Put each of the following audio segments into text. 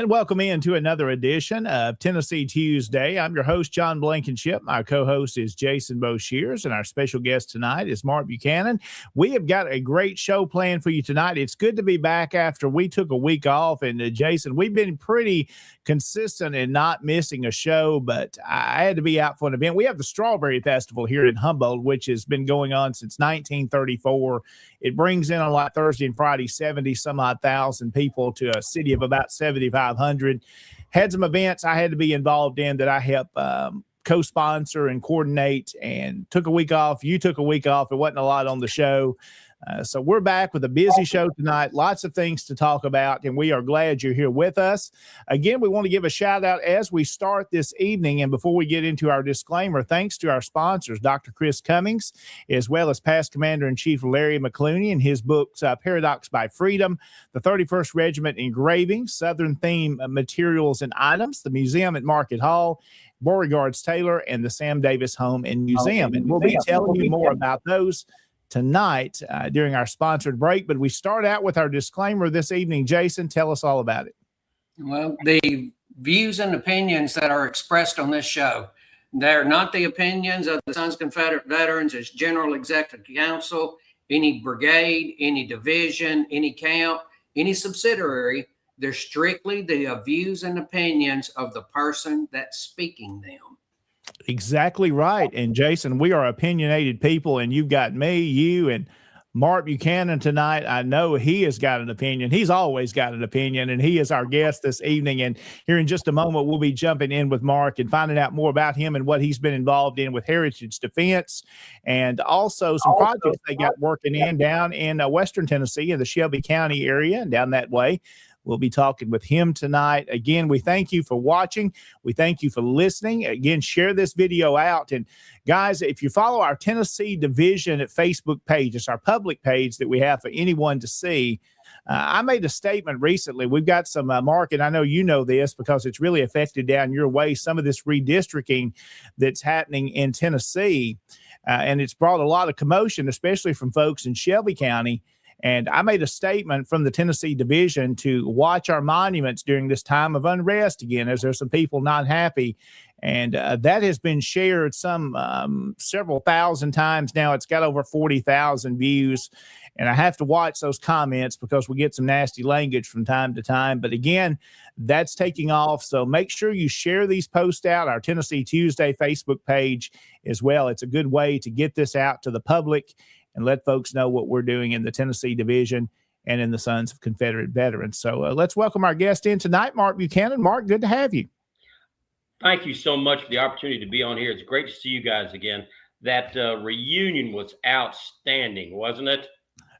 And welcome into another edition of Tennessee Tuesday. I'm your host, John Blankenship. My co-host is Jason Boshers, and our special guest tonight is Mark Buchanan. We have got a great show planned for you tonight. It's good to be back after we took a week off. And Jason, we've been pretty consistent in not missing a show, but I had to be out for an event. We have the Strawberry Festival here in Humboldt, which has been going on since 1934. It brings in on like Thursday and Friday 70-some-odd thousand people to a city of about 7,500. Had some events I had to be involved in that I help co-sponsor and coordinate, and took a week off. You took a week off. It wasn't a lot on the show. So we're back with a busy show tonight. Lots of things to talk about, and we are glad you're here with us. Again, we want to give a shout out as we start this evening. And before we get into our disclaimer, thanks to our sponsors, Dr. Chris Cummings, as well as past Commander-in-Chief Larry McClooney and his books, Paradox by Freedom, the 31st Regiment Engraving, Southern Theme Materials and Items, the Museum at Market Hall, Beauregard's Taylor, and the Sam Davis Home and Museum. And we'll be telling you more about those tonight during our sponsored break. But we start out with our disclaimer this evening. Jason, tell us all about it. Well, the views and opinions that are expressed on this show, they're not the opinions of the Sons of Confederate Veterans as General Executive Council, any brigade, any division, any camp, any subsidiary. They're strictly the views and opinions of the person that's speaking them. Exactly right. And Jason, we are opinionated people, and you've got me, you, and Mark Buchanan tonight. I know he has got an opinion. He's always got an opinion, and he is our guest this evening. And here in just a moment, we'll be jumping in with Mark and finding out more about him and what he's been involved in with Heritage Defense, and also some projects they got working in down in Western Tennessee in the Shelby County area and down that way. We'll be talking with him tonight. Again, we thank you for watching. We thank you for listening. Again, share this video out. And guys, if you follow our Tennessee Division at Facebook page, it's our public page that we have for anyone to see. I made a statement recently. We've got some, Mark, and I know you know this because it's really affected down your way, some of this redistricting that's happening in Tennessee. And it's brought a lot of commotion, especially from folks in Shelby County. And I made a statement from the Tennessee Division to watch our monuments during this time of unrest again, as there's some people not happy. And that has been shared several thousand times now. It's got over 40,000 views. And I have to watch those comments because we get some nasty language from time to time. But again, that's taking off. So make sure you share these posts out, our Tennessee Tuesday Facebook page as well. It's a good way to get this out to the public and let folks know what we're doing in the Tennessee Division and in the Sons of Confederate Veterans. So let's welcome our guest in tonight, Mark Buchanan. Mark, good to have you. Thank you so much for the opportunity to be on here. It's great to see you guys again. That reunion was outstanding, wasn't it?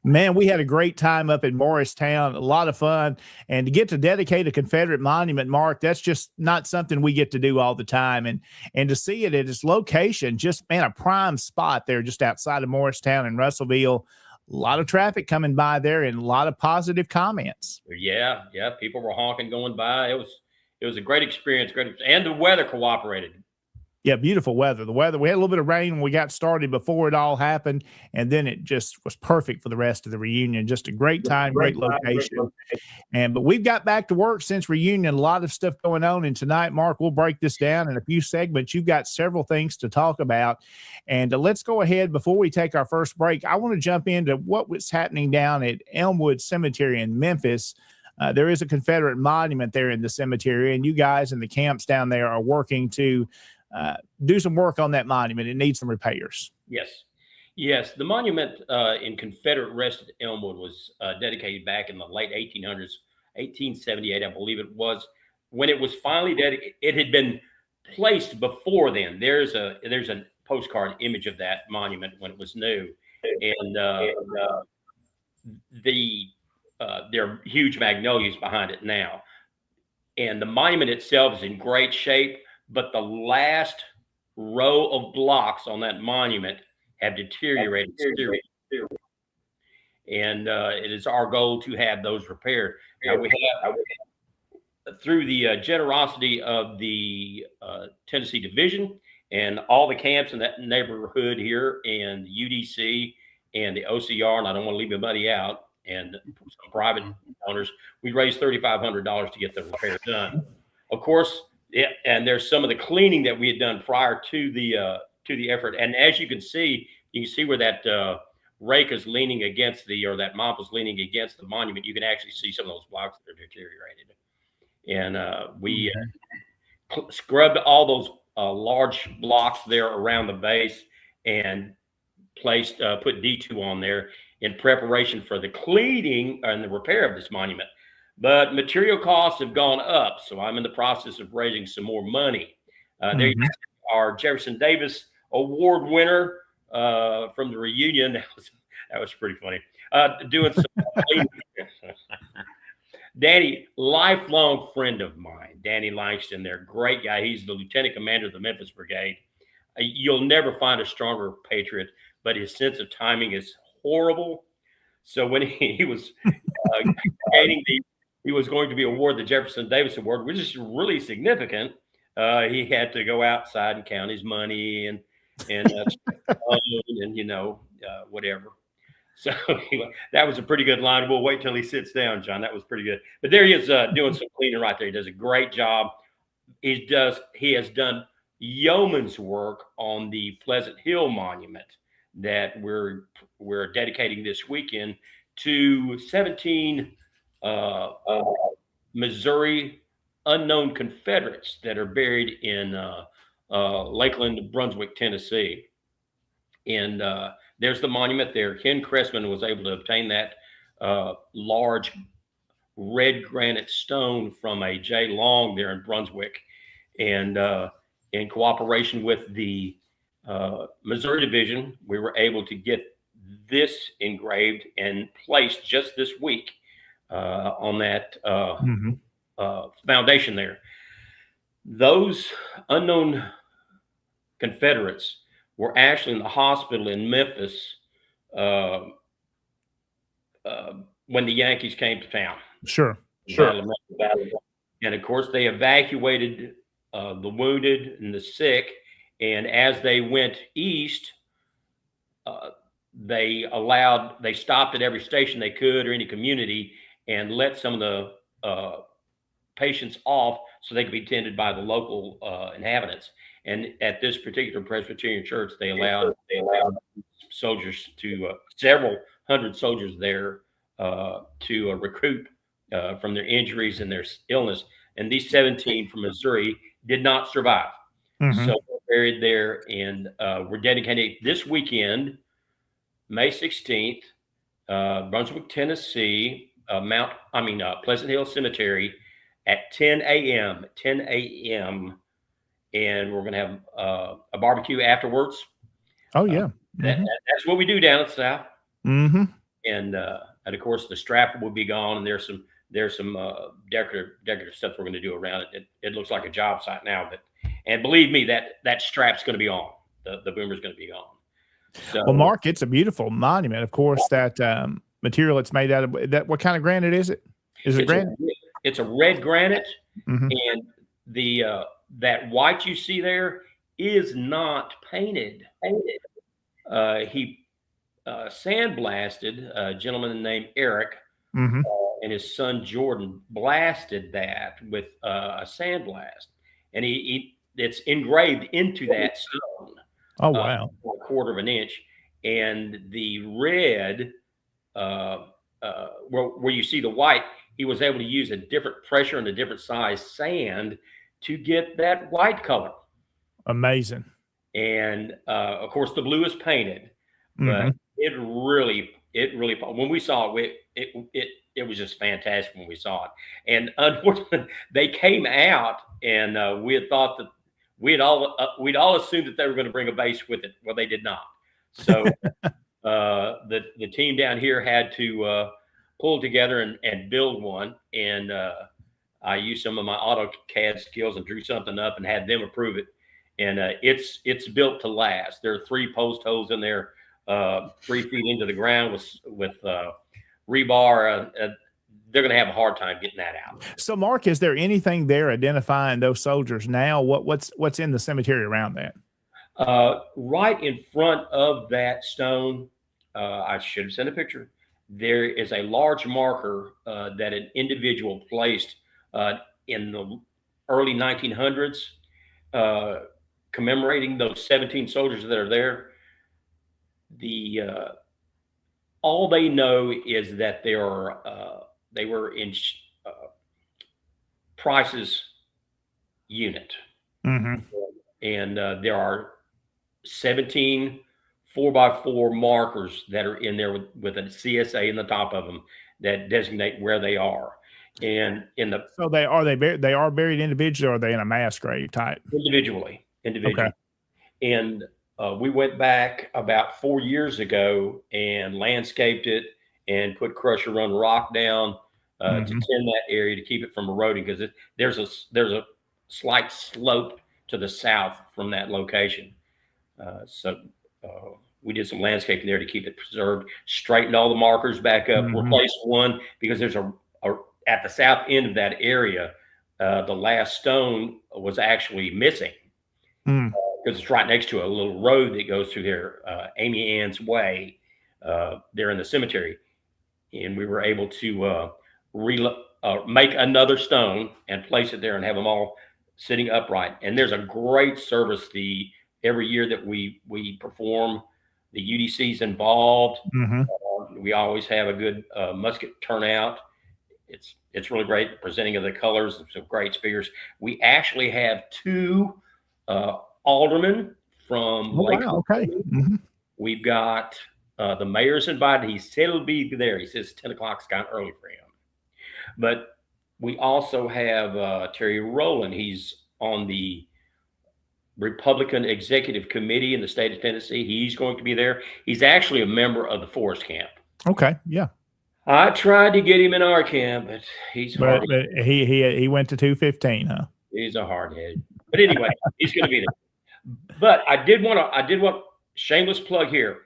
Man, we had a great time up in Morristown, a lot of fun. And to get to dedicate a Confederate monument, Mark, that's just not something we get to do all the time. And to see it at its location, just, man, a prime spot there just outside of Morristown and Russellville. A lot of traffic coming by there and a lot of positive comments. Yeah. People were honking going by. It was a great experience. And the weather cooperated. Yeah, beautiful weather. The weather, we had a little bit of rain when we got started before it all happened, and then it just was perfect for the rest of the reunion. Just a great time, great location. But we've got back to work since reunion. A lot of stuff going on, and tonight, Mark, we'll break this down in a few segments. You've got several things to talk about, and let's go ahead before we take our first break. I want to jump into what was happening down at Elmwood Cemetery in Memphis. There is a Confederate monument there in the cemetery, and you guys in the camps down there are working to do some work on that monument. It needs some repairs. Yes. The monument in Confederate rest at Elmwood was dedicated back in the late 1800s, 1878, I believe it was. When it was finally dedicated, it had been placed before then. There's a postcard image of that monument when it was new, and there are huge magnolias behind it now. And the monument itself is in great shape. But the last row of blocks on that monument have deteriorated. And it is our goal to have those repaired. Now we have, through the generosity of the Tennessee Division and all the camps in that neighborhood here, and the UDC and the OCR, and I don't want to leave anybody out, and some private owners. We raised $3,500 to get the repair done. Of course, and there's some of the cleaning that we had done prior to the effort. And as you can see where that rake is leaning against that mop is leaning against the monument. You can actually see some of those blocks that are deteriorated. And we scrubbed all those large blocks there around the base and put D2 on there in preparation for the cleaning and the repair of this monument. But material costs have gone up, so I'm in the process of raising some more money. There you have our Jefferson Davis Award winner from the reunion. That was pretty funny. Doing some cleaning. Danny, lifelong friend of mine, Danny Langston, there, great guy. He's the lieutenant commander of the Memphis Brigade. You'll never find a stronger patriot, but his sense of timing is horrible. So when he was he was going to be awarded the Jefferson Davis Award, which is really significant. He had to go outside and count his money and whatever. So that was a pretty good line. We'll wait till he sits down, John. That was pretty good. But there he is doing some cleaning right there. He does a great job. He has done yeoman's work on the Pleasant Hill Monument that we're dedicating this weekend to 17 Missouri unknown Confederates that are buried in Lakeland, Brunswick, Tennessee. And there's the monument there. Ken Cressman was able to obtain that large red granite stone from a J. Long there in Brunswick. And in cooperation with the Missouri Division, we were able to get this engraved and placed just this week on that foundation there. Those unknown Confederates were actually in the hospital in Memphis when the Yankees came to town. Sure. And of course, they evacuated the wounded and the sick. And as they went east, they stopped at every station they could or any community and let some of the patients off so they could be tended by the local inhabitants. And at this particular Presbyterian church, they allowed soldiers several hundred soldiers there to recruit from their injuries and their illness. And these 17 from Missouri did not survive. So they're buried there, and we're dedicating this weekend, May 16th, Brunswick, Tennessee, Pleasant Hill Cemetery at 10 a.m. And we're going to have a barbecue afterwards. Oh, yeah. That's what we do down at the South. And of course, the strap will be gone, and there's some decorative stuff we're going to do around it. It looks like a job site now, and believe me, that strap's going to be on. The boomer's going to be on. So, well, Mark, it's a beautiful monument. Of course, that material it's made out of. That what kind of granite is it? Is it granite? It's a red granite, and that white you see there is not painted. He sandblasted a gentleman named Eric and his son Jordan blasted that with a sandblast, and it's engraved into that stone. Oh, wow. A quarter of an inch, and the red where you see the white, he was able to use a different pressure and a different size sand to get that white color. Amazing. And of course, the blue is painted, but it really, when we saw it, it was just fantastic when we saw it. And unfortunately, they came out, and we had thought that we'd all assumed that they were going to bring a base with it. Well, they did not. So the team down here had to pull together and build one. And I used some of my AutoCAD skills and drew something up and had them approve it. And it's built to last. There are 3 post holes in there, 3 feet into the ground with rebar. They're going to have a hard time getting that out. So, Mark, is there anything there identifying those soldiers now? What's in the cemetery around that? Right in front of that stone, I should have sent a picture. there is a large marker that an individual placed in the early 1900s, commemorating those 17 soldiers that are there. The all they know is that they were in Price's unit, Mm-hmm. and there are 17 4x4 markers that are in there with a CSA in the top of them that designate where they are. And in the So they are buried individually, or are they in a mass grave type? individually. Okay. And we went back about 4 years ago and landscaped it and put crusher run rock down to tend that area to keep it from eroding, because there's a slight slope to the south from that location. So we did some landscaping there to keep it preserved, straightened all the markers back up, replaced one, because there's a at the south end of that area, the last stone was actually missing. Because it's right next to a little road that goes through there, Amy Ann's Way, there in the cemetery. And we were able to make another stone and place it there and have them all sitting upright. And there's a great service every year that we perform. The UDC's involved. We always have a good musket turnout. It's really great, presenting of the colors, some great speakers. We actually have 2 aldermen from Lake. Wow, okay. We've got the mayor's invited. He said he'll be there. He says 10 o'clock is kind of early for him. But we also have Terry Rowland. He's on the Republican Executive Committee in the state of Tennessee. He's going to be there. He's actually a member of the Forest Camp. Okay, yeah. I tried to get him in our camp, but he's hard. But he went to 215, huh? He's a hardhead. But anyway, he's going to be there. But I did want shameless plug here.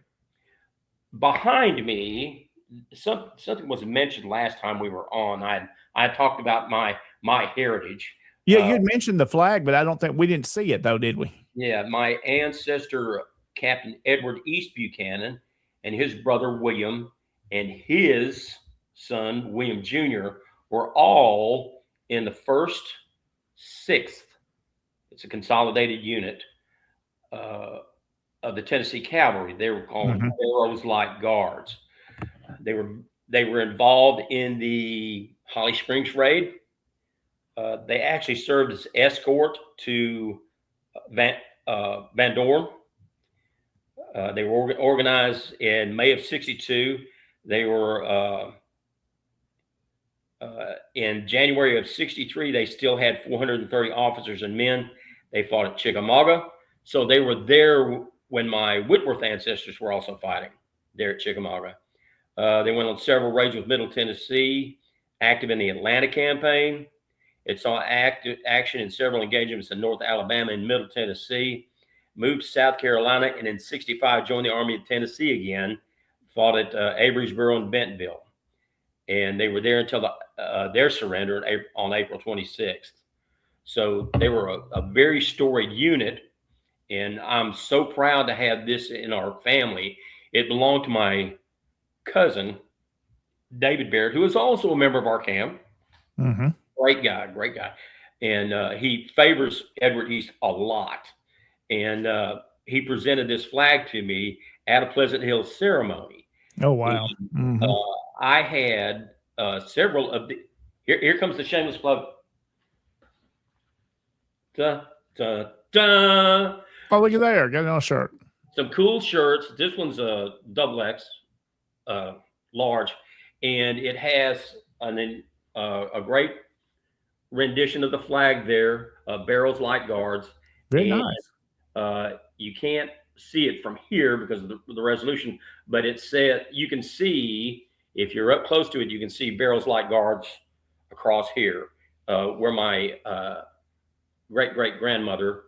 Behind me, something was mentioned last time we were on. I talked about my heritage. Yeah, you had mentioned the flag, but I don't think we didn't see it though, did we? Yeah, my ancestor, Captain Edward East Buchanan, and his brother William, and his son William Jr. were all in the 1st 6th. It's a consolidated unit of the Tennessee Cavalry. They were called Barrows Light Guards. They were involved in the Holly Springs raid. They actually served as escort to Van Dorn. They were organized in May of '62. They were in January of '63. They still had 430 officers and men. They fought at Chickamauga. So they were there when my Whitworth ancestors were also fighting there at Chickamauga. They went on several raids with Middle Tennessee, active in the Atlanta campaign. It saw action in several engagements in North Alabama and Middle Tennessee, moved to South Carolina, and in '65 joined the Army of Tennessee again, fought at Averysboro and Bentonville. And they were there until their surrender on April 26th. So they were a very storied unit, and I'm so proud to have this in our family. It belonged to my cousin, David Barrett, who is also a member of our camp. Great guy. And he favors Edward East a lot. And he presented this flag to me at a Pleasant Hill ceremony. Oh, wow. And, I had several of the, here comes the shameless plug. Da, da, da. Oh, look at there. Got it on a shirt. Some cool shirts. This one's a XX, large, and it has a great rendition of the flag there, Barrows Light Guards. Very nice. You can't see it from here because of the resolution, but it said, you can see, if you're up close to it, you can see Barrows Light Guards across here, where my great-great-grandmother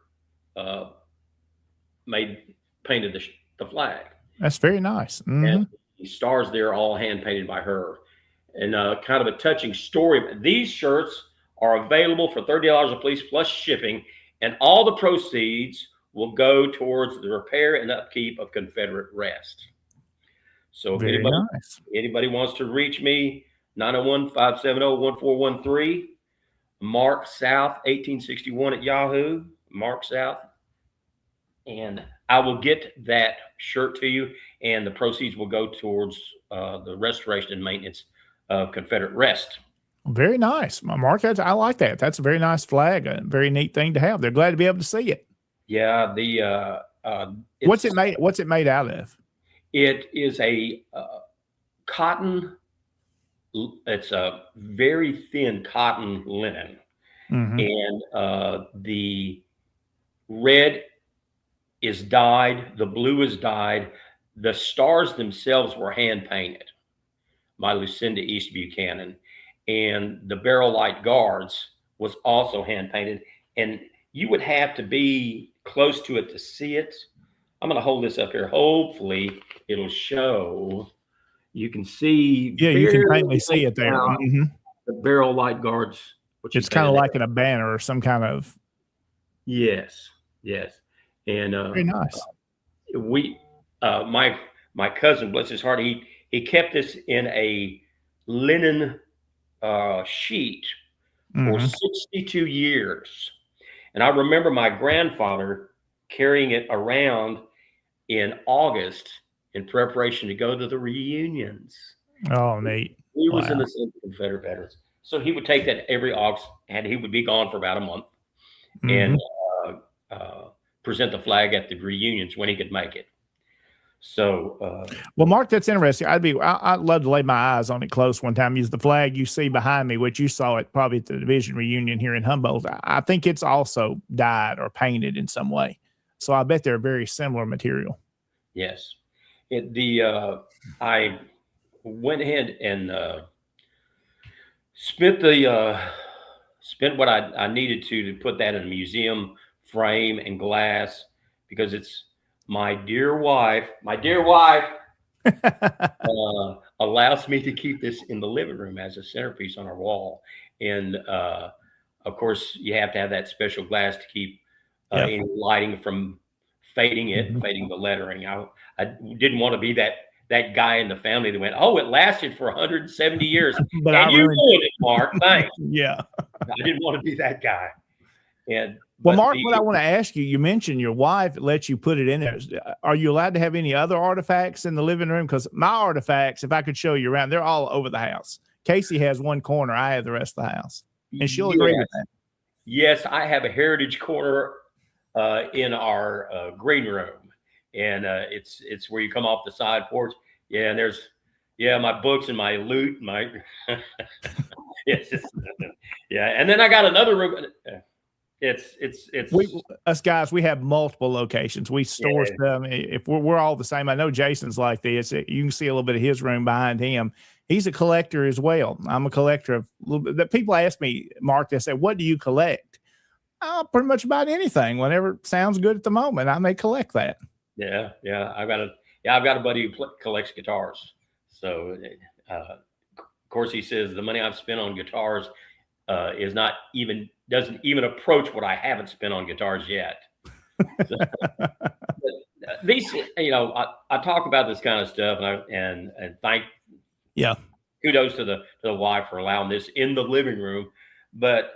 painted the flag. That's very nice. And the stars there, all hand painted by her. And kind of a touching story. These shirts are available for $30 a piece plus shipping, and all the proceeds will go towards the repair and upkeep of Confederate rest. So if Very nice. anybody wants to reach me, 901-570-1413, Mark South 1861 at Yahoo, Mark South. And I will get that shirt to you, and the proceeds will go towards the restoration and maintenance of Confederate Rest. Very nice, Mark. I like that. That's a very nice flag. A very neat thing to have. They're glad to be able to see it. Yeah. What's it made? What's it made out of? It is a cotton. It's a very thin cotton linen, and the red is dyed, the blue is dyed. The stars themselves were hand painted by Lucinda East Buchanan, and the barrel light guards was also hand painted. And you would have to be close to it to see it. I'm going to hold this up here. Hopefully it'll show. You can see. Yeah, you can faintly see it there. The barrel light guards. It's kind of like in a banner or some kind of. Yes. And very nice. My cousin, bless his heart, he kept this in a linen sheet for 62 years. And I remember my grandfather carrying it around in August in preparation to go to the reunions. Oh, neat. He was in the Sons of Confederate Veterans. So he would take that every August, and he would be gone for about a month and present the flag at the reunions when he could make it. So, well, Mark, that's interesting. I'd love to lay my eyes on it close one time. Use the flag you see behind me, which you saw it probably at the division reunion here in Humboldt. I think it's also dyed or painted in some way. So I bet they're very similar material. Yes. I went ahead and spent what I needed to put that in a museum frame and glass, because it's my dear wife allows me to keep this in the living room as a centerpiece on our wall. And of course, you have to have that special glass to keep any lighting from fading the lettering. I didn't want to be that guy in the family that went, oh, it lasted for 170 years. But and you ruined it, Mark. Thanks. Yeah. I didn't want to be that guy. Well, Mark, what I want to ask you, you mentioned your wife lets you put it in there. Are you allowed to have any other artifacts in the living room? Because my artifacts, if I could show you around, they're all over the house. Casey has one corner. I have the rest of the house. And she'll agree with that. Yes, I have a heritage corner in our green room. And it's where you come off the side porch. Yeah, and there's my books and my loot, and then I got another room. Us guys, we have multiple locations. We store stuff. If we're all the same, I know Jason's like this. You can see a little bit of his room behind him. He's a collector as well. I'm a collector of a little bit. People ask me, Mark, they say, what do you collect? Pretty much about anything. Whenever it sounds good at the moment, I may collect that. Yeah. I've got a buddy who collects guitars. So, of course, he says the money I've spent on guitars doesn't even approach what I haven't spent on guitars yet. So, these, I talk about this kind of stuff, and thank, kudos to the wife for allowing this in the living room. But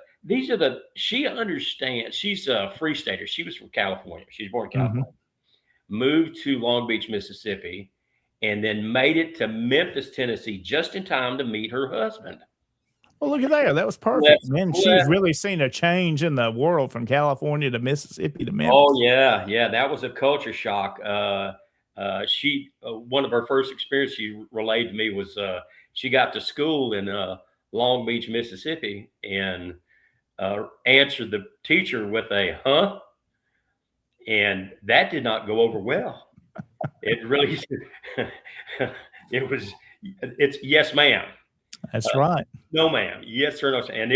she understands. She's a free stater. She was from California. She's born in California, moved to Long Beach, Mississippi, and then made it to Memphis, Tennessee, just in time to meet her husband. Well, look at that. That was perfect. Man, she's really seen a change in the world from California to Mississippi to Memphis. Oh, yeah. That was a culture shock. One of her first experiences she relayed to me was she got to school in Long Beach, Mississippi, and answered the teacher with a huh? And that did not go over well. It really, it's yes, ma'am. That's right. No, ma'am. Yes, sir. No. And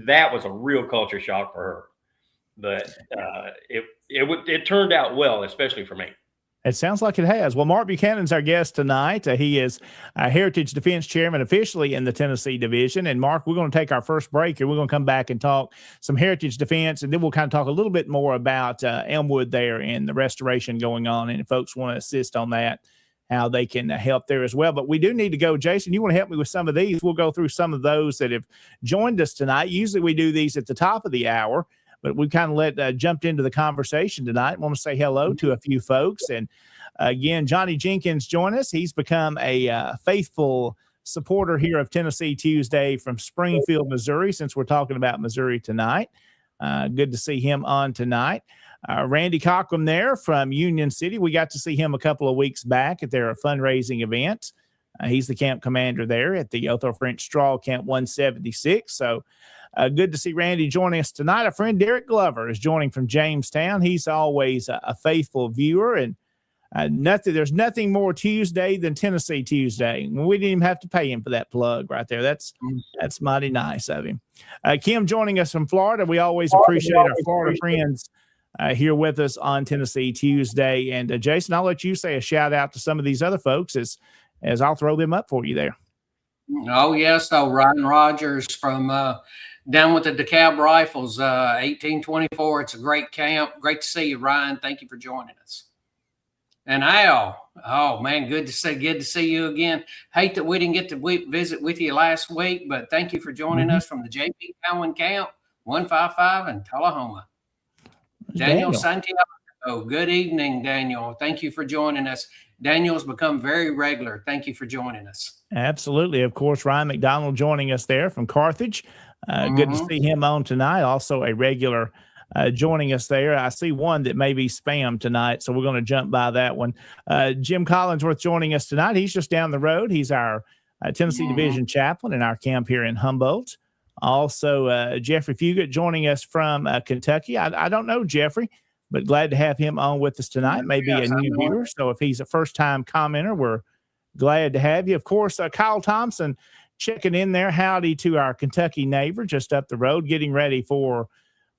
that was a real culture shock for her, but it turned out well, especially for me. It sounds like it has. Well, Mark Buchanan's our guest tonight. He is a Heritage Defense Chairman officially in the Tennessee Division. And Mark, we're going to take our first break here. We're going to come back and talk some Heritage Defense, and then we'll kind of talk a little bit more about Elmwood there and the restoration going on. And if folks want to assist on that, how they can help there as well. But we do need to go. Jason, you want to help me with some of these? We'll go through some of those that have joined us tonight. Usually we do these at the top of the hour, but we kind of jumped into the conversation tonight. I want to say hello to a few folks. And again, Johnny Jenkins joined us. He's become a faithful supporter here of Tennessee Tuesday from Springfield, Missouri, since we're talking about Missouri tonight. Good to see him on tonight. Randy Cochran there from Union City. We got to see him a couple of weeks back at their fundraising event. He's the camp commander there at the Otho French Straw Camp 176. So good to see Randy joining us tonight. Our friend Derek Glover is joining from Jamestown. He's always a faithful viewer, and there's nothing more Tuesday than Tennessee Tuesday. We didn't even have to pay him for that plug right there. That's mighty nice of him. Kim joining us from Florida. We always appreciate our Florida friends here with us on Tennessee Tuesday. And Jason, I'll let you say a shout out to some of these other folks as I'll throw them up for you there. Oh, yes. So Ryan Rogers from down with the DeKalb Rifles, 1824. It's a great camp. Great to see you, Ryan. Thank you for joining us. And Al, oh man, good to see you again. Hate that we didn't get to visit with you last week, but thank you for joining us from the J.P. Cowan Camp 155 in Tullahoma. Daniel Santiago, good evening, Daniel. Thank you for joining us. Daniel's become very regular. Thank you for joining us. Absolutely. Of course, Ryan McDonald joining us there from Carthage. Good to see him on tonight. Also a regular joining us there. I see one that may be spam tonight, so we're going to jump by that one. Jim Collinsworth joining us tonight. He's just down the road. He's our Tennessee Division chaplain in our camp here in Humboldt. Also, Jeffrey Fugate joining us from Kentucky. I don't know Jeffrey, but glad to have him on with us tonight. Maybe a new viewer. So if he's a first-time commenter, we're glad to have you. Of course, Kyle Thompson checking in there. Howdy to our Kentucky neighbor just up the road, getting ready for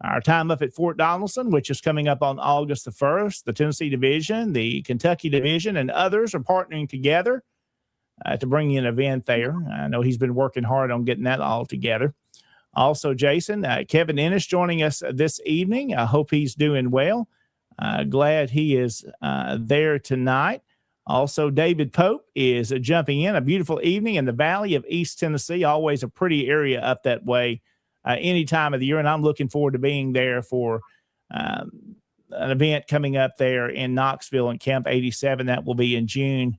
our time up at Fort Donaldson, which is coming up on August the 1st. The Tennessee Division, the Kentucky Division, and others are partnering together to bring you an event there. I know he's been working hard on getting that all together. Also, Jason, Kevin Ennis joining us this evening. I hope he's doing well. Glad he is there tonight. Also, David Pope is jumping in. A beautiful evening in the Valley of East Tennessee. Always a pretty area up that way any time of the year, and I'm looking forward to being there for an event coming up there in Knoxville in Camp 87. That will be in June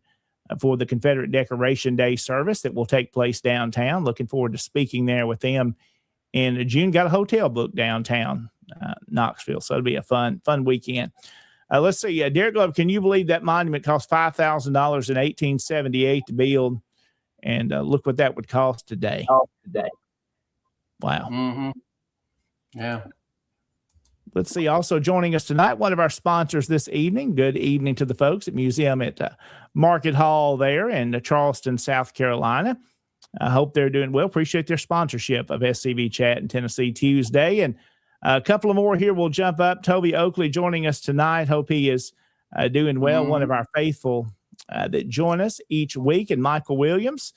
for the Confederate Decoration Day service that will take place downtown. Looking forward to speaking there with them in June. Got a hotel booked downtown Knoxville, so it'll be a fun weekend. Let's see, Derek Love, can you believe that monument cost $5,000 in 1878 to build? And look what that would cost today. Wow. Mm-hmm. Yeah. Let's see, also joining us tonight, one of our sponsors this evening. Good evening to the folks at Museum at Market Hall there in Charleston, South Carolina. I hope they're doing well. Appreciate their sponsorship of SCV Chat and Tennessee Tuesday. And a couple of more here. We'll jump up. Toby Oakley joining us tonight. Hope he is doing well. One of our faithful that join us each week. And Michael Williams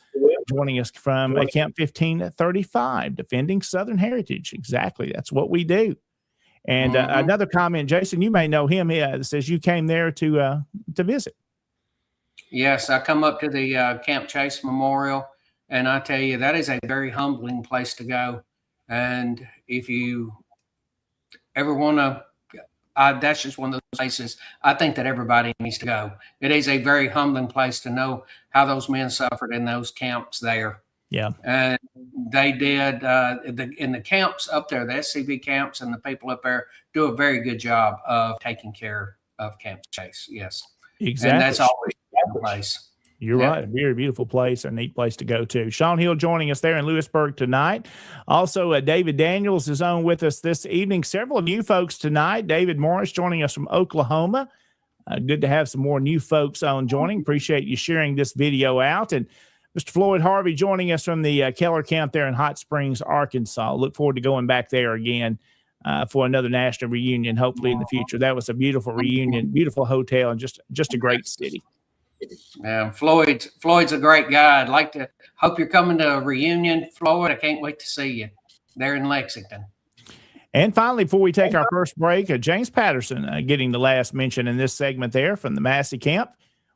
joining us from Camp 1535, defending Southern heritage. Exactly. That's what we do. And another comment, Jason, you may know him. He says you came there to visit. Yes, I come up to the Camp Chase Memorial, and I tell you, that is a very humbling place to go. And if you ever want to, that's just one of those places I think that everybody needs to go. It is a very humbling place to know how those men suffered in those camps there. Yeah. And they did in the camps up there, the SCV camps, and the people up there do a very good job of taking care of Camp Chase. Yes. Exactly. And that's always a place. You're right. A very beautiful place, a neat place to go to. Sean Hill joining us there in Lewisburg tonight. Also, David Daniels is on with us this evening. Several new folks tonight. David Morris joining us from Oklahoma. Good to have some more new folks on joining. Appreciate you sharing this video out. And Mr. Floyd Harvey joining us from the Keller Camp there in Hot Springs, Arkansas. Look forward to going back there again for another national reunion, hopefully in the future. That was a beautiful reunion, beautiful hotel, and just a great city. Floyd's a great guy. I'd like to hope you're coming to a reunion, Floyd. I can't wait to see you there in Lexington. And finally, before we take our first break, James Patterson getting the last mention in this segment there from the Massey Camp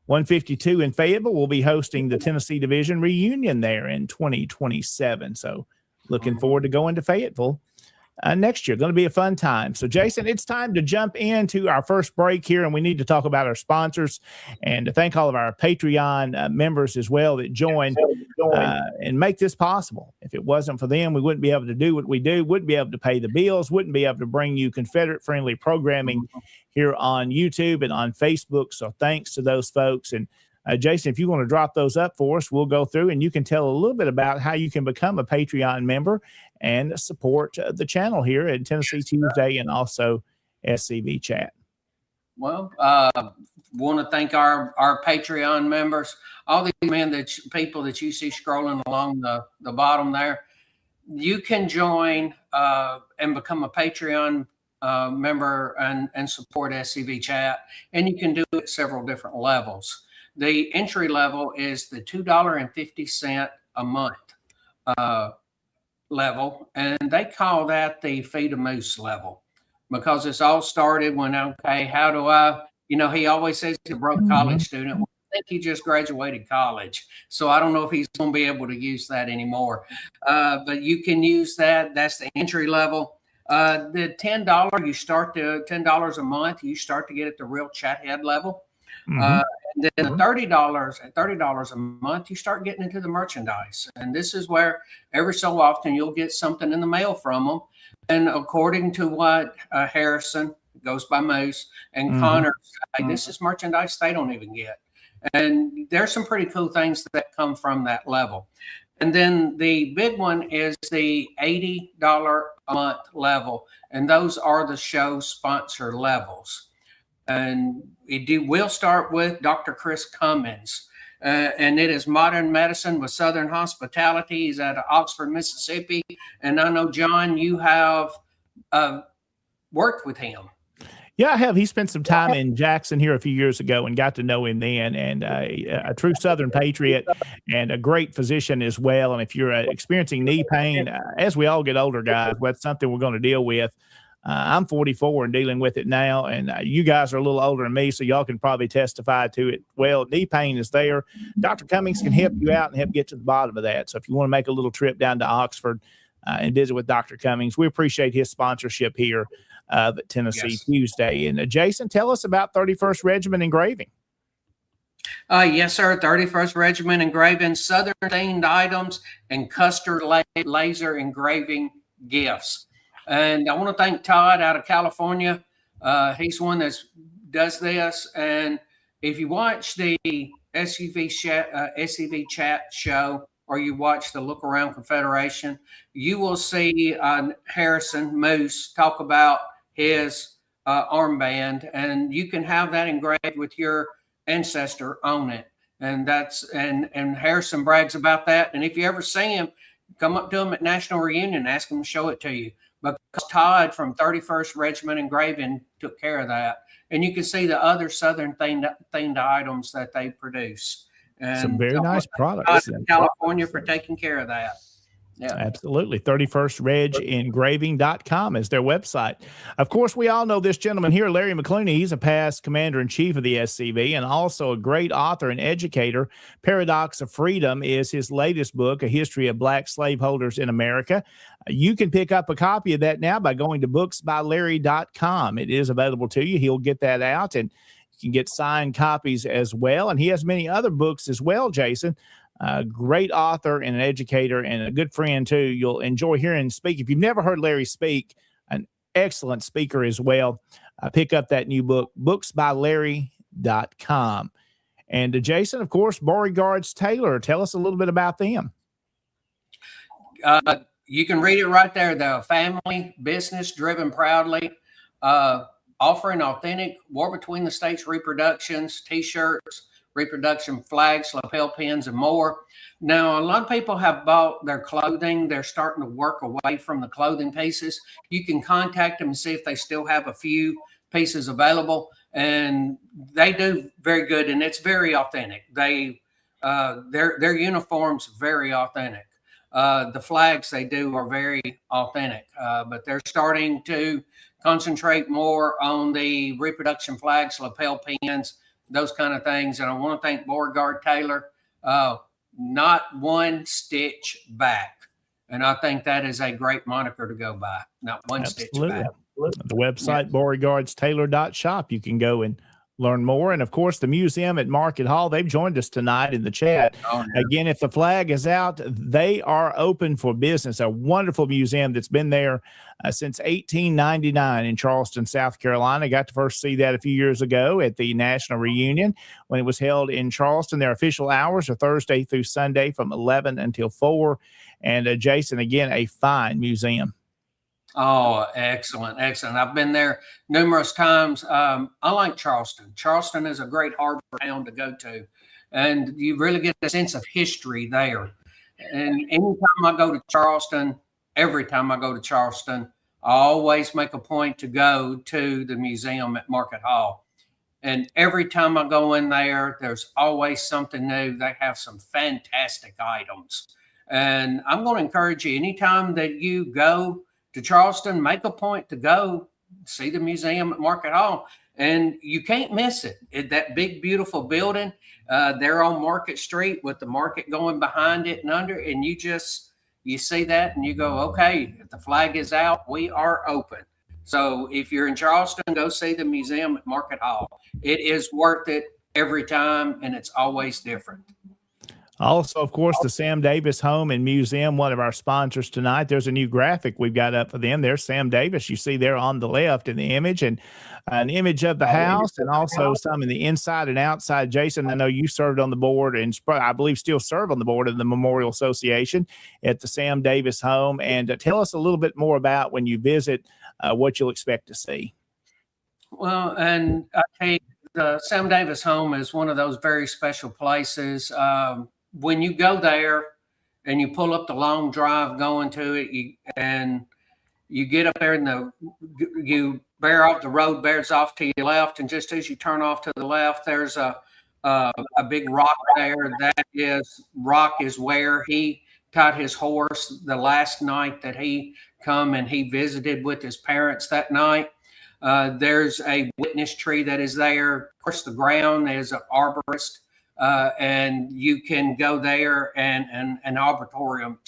152 in Fayetteville will be hosting the Tennessee Division reunion there in 2027. So looking forward to going to Fayetteville next year. Going to be a fun time. So, Jason, it's time to jump into our first break here, and we need to talk about our sponsors and to thank all of our Patreon members as well that join and make this possible. If it wasn't for them, we wouldn't be able to do what we do, wouldn't be able to pay the bills, wouldn't be able to bring you Confederate-friendly programming here on YouTube and on Facebook. So thanks to those folks. And Jason, if you want to drop those up for us, we'll go through and you can tell a little bit about how you can become a Patreon member and support the channel here at Tennessee Tuesday and also SCV Chat. Well, want to thank our Patreon members, all these people that you see scrolling along the bottom there. You can join and become a Patreon member and support SCV Chat, and you can do it at several different levels. The entry level is the $2.50 a month level, and they call that the Feed a Moose level, because it's all started when, okay, how do I, he always says he's a broke college student. Well, I think he just graduated college, so I don't know if he's going to be able to use that anymore. But you can use that. That's the entry level. The $10, you start to $10 a month, you start to get at the real chat head level. And then the $30 a month, you start getting into the merchandise. And this is where every so often you'll get something in the mail from them. And according to what Harrison, goes by Moose, and Connor say, this is merchandise they don't even get. And there's some pretty cool things that come from that level. And then the big one is the $80 a month level. And those are the show sponsor levels. And we'll start with Dr. Chris Cummins. And it is modern medicine with Southern hospitality. He's out of Oxford, Mississippi. And I know, John, you have worked with him. Yeah, I have. He spent some time in Jackson here a few years ago and got to know him then, and a true Southern patriot and a great physician as well. And if you're experiencing knee pain, as we all get older, guys, that's something we're going to deal with. I'm 44 and dealing with it now, and you guys are a little older than me, so y'all can probably testify to it. Well, knee pain is there. Dr. Cummings can help you out and help get to the bottom of that. So if you want to make a little trip down to Oxford and visit with Dr. Cummings, we appreciate his sponsorship here of Tennessee Tuesday. And Jason, tell us about 31st Regiment Engraving. Yes, sir. 31st Regiment Engraving, Southern themed items and custard laser engraving gifts. And I want to thank Todd out of California. He's one that does this. And if you watch the SCV Chat show, or you watch the Look Around Confederation, you will see Harrison Moose talk about his armband, and you can have that engraved with your ancestor on it. And and Harrison brags about that. And if you ever see him, come up to him at National Reunion, ask him to show it to you. Because Todd from 31st Regiment Engraving took care of that. And you can see the other Southern themed items that they produce. And some very nice products. California for taking care of that. Yeah, absolutely. 31stregengraving.com is their website. Of course, we all know this gentleman here, Larry McClooney. He's a past commander-in-chief of the SCV and also a great author and educator. Paradox of Freedom is his latest book, A History of Black Slaveholders in America. You can pick up a copy of that now by going to booksbylarry.com. It is available to you. He'll get that out, and you can get signed copies as well. And he has many other books as well, Jason. Great author and an educator and a good friend too. You'll enjoy hearing him speak. If you've never heard Larry speak, an excellent speaker as well. Pick up that new book, booksbylarry.com. And Jason, of course, Beauregard's Taylor. Tell us a little bit about them. You can read it right there, though. Family, business, driven proudly, offering authentic War Between the States reproductions, T-shirts, reproduction flags, lapel pins, and more. Now, a lot of people have bought their clothing. They're starting to work away from the clothing pieces. You can contact them and see if they still have a few pieces available, and they do very good, and it's very authentic. Their uniforms very authentic. The flags they do are very authentic, but they're starting to concentrate more on the reproduction flags, lapel pins, those kind of things. And I want to thank Beauregard Taylor. Not one stitch back. And I think that is a great moniker to go by. Not one stitch back. The website, Beauregard'sTaylor.shop. You can go and learn more. And of course, the museum at Market Hall, they've joined us tonight in the chat. Oh, yeah. Again, if the flag is out, they are open for business. A wonderful museum that's been there since 1899 in Charleston, South Carolina. Got to first see that a few years ago at the National Reunion when it was held in Charleston. Their official hours are Thursday through Sunday from 11 until 4. And Jason, again, a fine museum. Oh, excellent, excellent. I've been there numerous times. I like Charleston. Charleston is a great harbor town to go to, and you really get a sense of history there. And anytime I go to Charleston, every time I go to Charleston, I always make a point to go to the museum at Market Hall. And every time I go in there, there's always something new. They have some fantastic items. And I'm going to encourage you, anytime that you go to Charleston, make a point to go see the museum at Market Hall, and you can't miss it. That big, beautiful building there on Market Street with the market going behind it and under, and you see that and you go, okay, if the flag is out, we are open. So if you're in Charleston, go see the museum at Market Hall. It is worth it every time, and it's always different. Also, of course, the Sam Davis Home and Museum, one of our sponsors tonight. There's a new graphic we've got up for them. There's Sam Davis. You see there on the left in the image, and an image of the house, and also some in the inside and outside. Jason, I know you served on the board, and I believe still serve on the board of the Memorial Association at the Sam Davis Home. And tell us a little bit more about when you visit, what you'll expect to see. Well, and I tell you, the Sam Davis Home is one of those very special places. When you go there and you pull up the long drive going to it, you get up there and you bear off, the road bears off to your left, and just as you turn off to the left, there's a big rock there. Rock is where he tied his horse the last night that he come and he visited with his parents that night. There's a witness tree that is there. Of course, the ground is an arborist. And you can go there and an arboretum,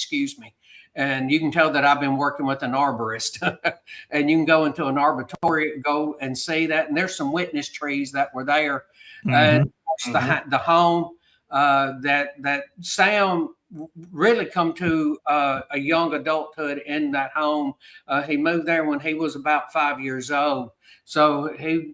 and you can tell that I've been working with an arborist. And you can go into an arboretum, go and see that. And there's some witness trees that were there. Mm-hmm. And the home that Sam really come to a young adulthood in that home. He moved there when he was about 5 years old. So he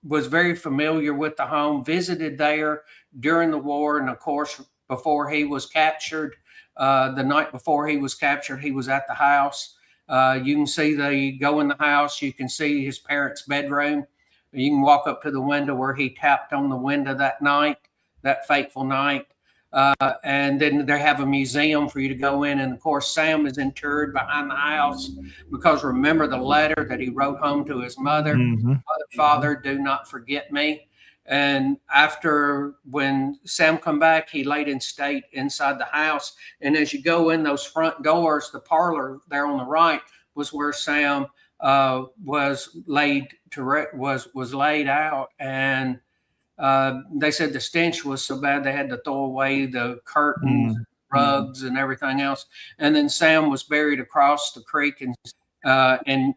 was very familiar with the home, visited there during the war. And of course, before he was captured, the night before he was captured, he was at the house. You can see go in the house. You can see his parents' bedroom. You can walk up to the window where he tapped on the window that night, that fateful night. And then they have a museum for you to go in. And of course, Sam is interred behind the house because remember the letter that he wrote home to his mother, mm-hmm. Father, do not forget me. And when Sam come back, he laid in state inside the house. And as you go in those front doors, the parlor there on the right was where Sam was laid out. And they said the stench was so bad they had to throw away the curtains, rugs, and everything else. And then Sam was buried across the creek and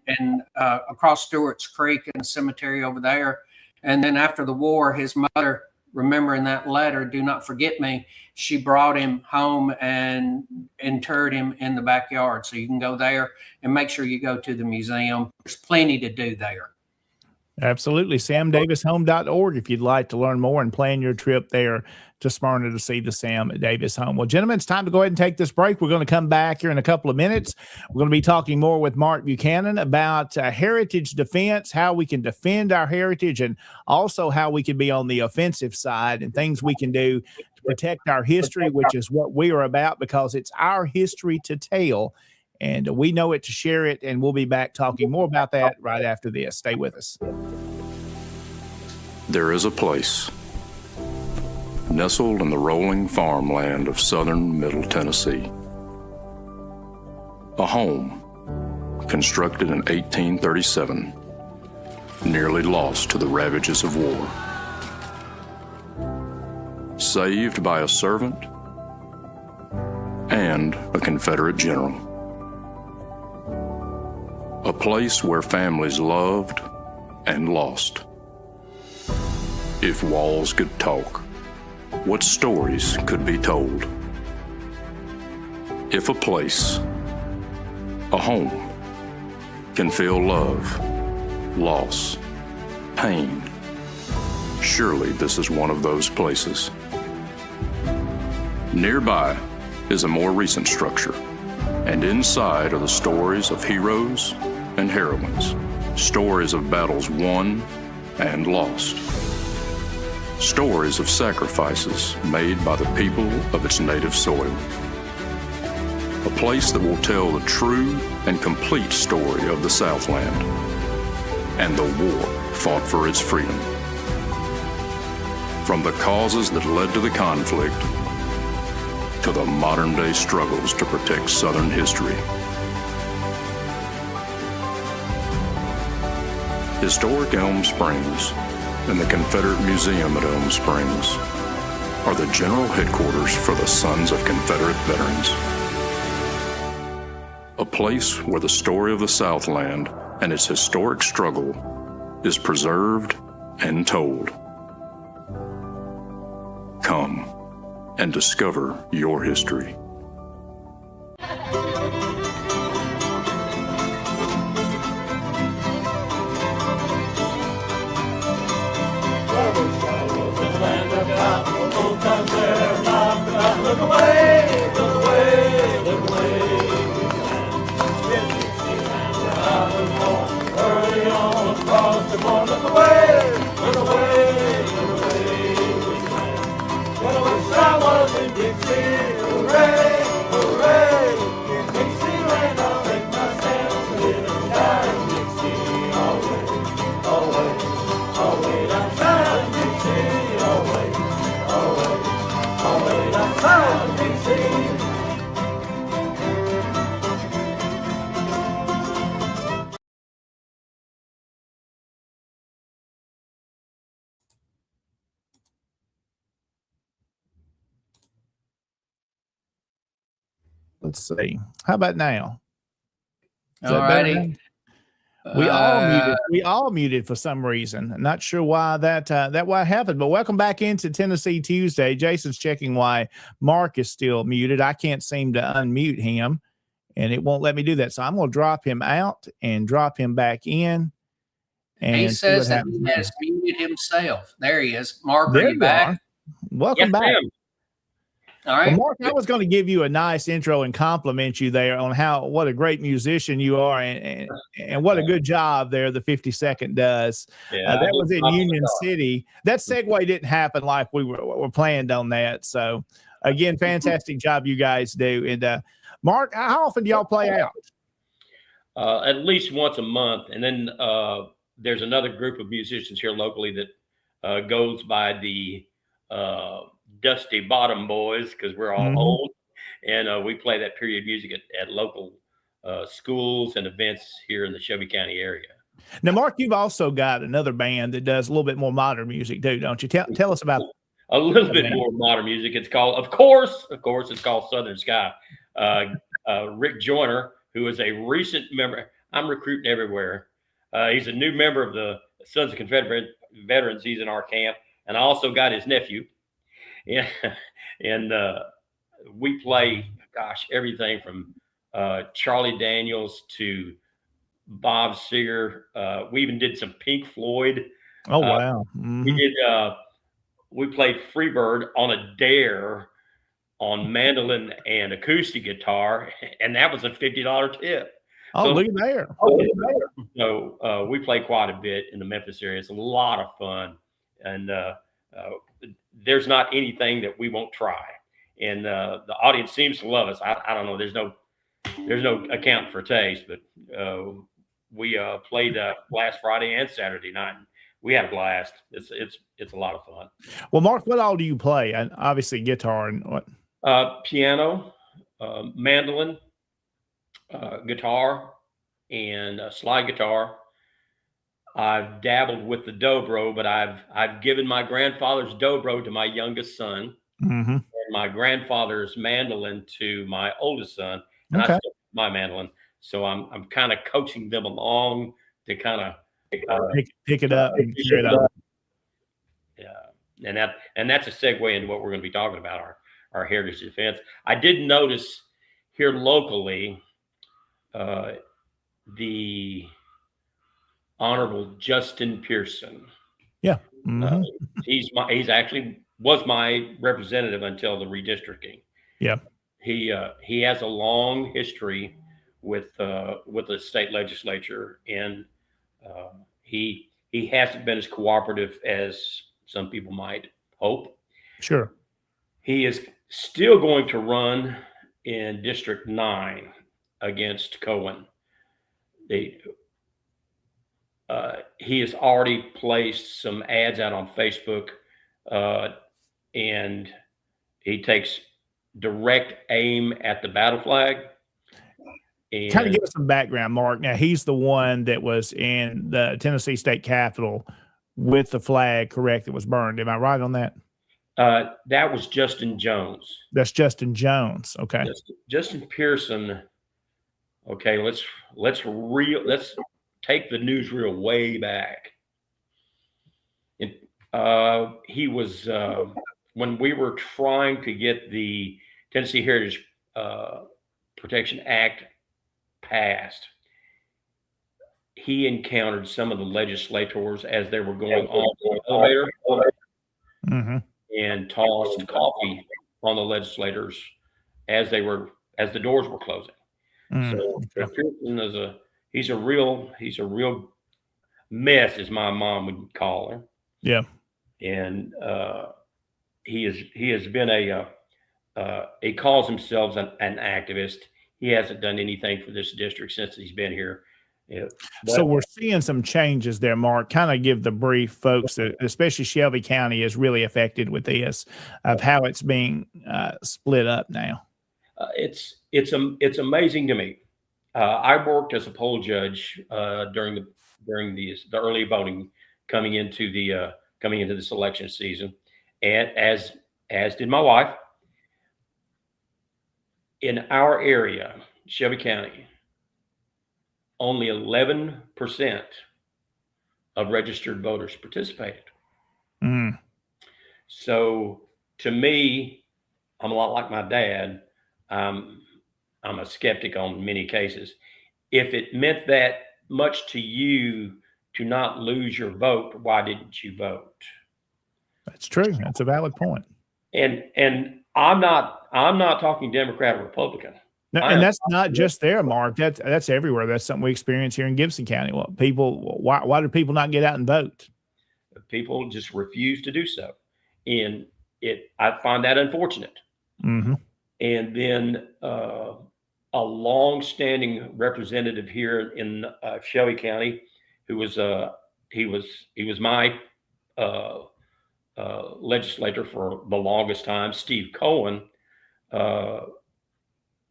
across Stewart's Creek in the cemetery over there. And then after the war, his mother, remembering that letter, do not forget me, she brought him home and interred him in the backyard. So you can go there and make sure you go to the museum. There's plenty to do there. Absolutely. SamDavisHome.org if you'd like to learn more and plan your trip there to Smyrna to see the Sam Davis Home. Well, gentlemen, it's time to go ahead and take this break. We're going to come back here in a couple of minutes. We're going to be talking more with Mark Buchanan about heritage defense, how we can defend our heritage, and also how we can be on the offensive side and things we can do to protect our history, which is what we are about because it's our history to tell. And we know it to share it, and we'll be back talking more about that right after this. Stay with us. There is a place nestled in the rolling farmland of southern Middle Tennessee. A home constructed in 1837, nearly lost to the ravages of war. saved by a servant and a Confederate general. A place where families loved and lost. If walls could talk, what stories could be told? If a place, a home, can feel love, loss, pain, surely this is one of those places. Nearby is a more recent structure, and inside are the stories of heroes and heroines, stories of battles won and lost, stories of sacrifices made by the people of its native soil. A place that will tell the true and complete story of the Southland and the war fought for its freedom. From the causes that led to the conflict to the modern-day struggles to protect Southern history. Historic Elm Springs and the Confederate Museum at Elm Springs are the general headquarters for the Sons of Confederate Veterans. A place where the story of the Southland and its historic struggle is preserved and told. Come and discover your history. Look away, look away, look away. Early on across the border, look away, look away, look away. When I wish I was in Dixie, hooray, hooray. In Dixieland I'll make myself a live and die in Dixie. Always, always, always I'm trying Dixie. Always, always, always I'm trying Dixie. Let's see. How about now? Is that All better righty. now? We all muted for some reason. Not sure why that why happened, but welcome back into Tennessee Tuesday. Jason's checking why Mark is still muted. I can't seem to unmute him, and it won't let me do that. So I'm going to drop him out and drop him back in. And He see what says that happens he now. has muted himself. There he is. Mark, There are you you back? are. Welcome Yes, back. ma'am. All right. Well, Mark, I was going to give you a nice intro and compliment you there on what a great musician you are and what a good job there the 50-second does. Yeah, That was in Union City. That segue didn't happen like we were planned on that. So, again, fantastic job you guys do. And, Mark, how often do y'all play out? At least once a month. And then there's another group of musicians here locally that goes by the Dusty Bottom Boys, because we're all old. And we play that period music at local schools and events here in the Shelby County area. Now, Mark, you've also got another band that does a little bit more modern music too, don't you? Tell us about a little bit more modern music. It's called, of course, it's called Southern Sky. Rick Joyner, who is a recent member, I'm recruiting everywhere. He's a new member of the Sons of Confederate Veterans. He's in our camp. And I also got his nephew. Yeah. And we play, gosh, everything from Charlie Daniels to Bob Seger. We even did some Pink Floyd. Oh, wow. We played Freebird on a dare on mandolin and acoustic guitar, and that was a $50 tip. Oh, look at there. So we play quite a bit in the Memphis area. It's a lot of fun. And there's not anything that we won't try. And the audience seems to love us. I don't know. There's no account for taste, but we played last Friday and Saturday night. We had a blast. It's a lot of fun. Well, Mark, what all do you play? And obviously guitar and what? Piano, mandolin, guitar, and slide guitar. I've dabbled with the dobro, but I've given my grandfather's dobro to my youngest son, Mm-hmm. and my grandfather's mandolin to my oldest son, and I Okay. still have my mandolin. So I'm kind of coaching them along to kind of Pick it up and carry it on. yeah, and that's a segue into what we're going to be talking about, our heritage defense. I did notice here locally, the Honorable Justin Pearson. Yeah. Mm-hmm. He's actually was my representative until the redistricting. Yeah. He has a long history with the state legislature, and he hasn't been as cooperative as some people might hope. Sure. He is still going to run in District 9 against Cohen. He has already placed some ads out on Facebook, and he takes direct aim at the battle flag. And Kind of give us some background, Mark. Now, he's the one that was in the Tennessee State Capitol with the flag, correct, that was burned. Am I right on that? that was Justin Jones. That's Justin Jones. Okay. Justin Pearson. Okay, let's take the newsreel way back. And he was when we were trying to get the Tennessee Heritage Protection Act passed, he encountered some of the legislators as they were going on the elevator Mm-hmm. and tossed coffee on the legislators as the doors were closing. So Pearson he's a real mess, as my mom would call him. Yeah. And he has been he calls himself an activist. He hasn't done anything for this district since he's been here. Yeah, So we're seeing some changes there, Mark. Kind of give the brief folks, that especially Shelby County is really affected with this, of how it's being split up now. it's amazing to me. I worked as a poll judge during the early voting coming into this election season, and as did my wife. In our area, Shelby County, only 11% of registered voters participated. Mm. So to me, I'm a lot like my dad. I'm a skeptic on many cases. If it meant that much to you to not lose your vote, why didn't you vote? That's true. That's a valid point. And I'm not talking Democrat or Republican. No, and that's not just there, Mark. That's everywhere. That's something we experience here in Gibson County. Why do people not get out and vote? People just refuse to do so, and I find that unfortunate. Mm-hmm. And then a long-standing representative here in Shelby County, who was he was my legislator for the longest time, Steve Cohen,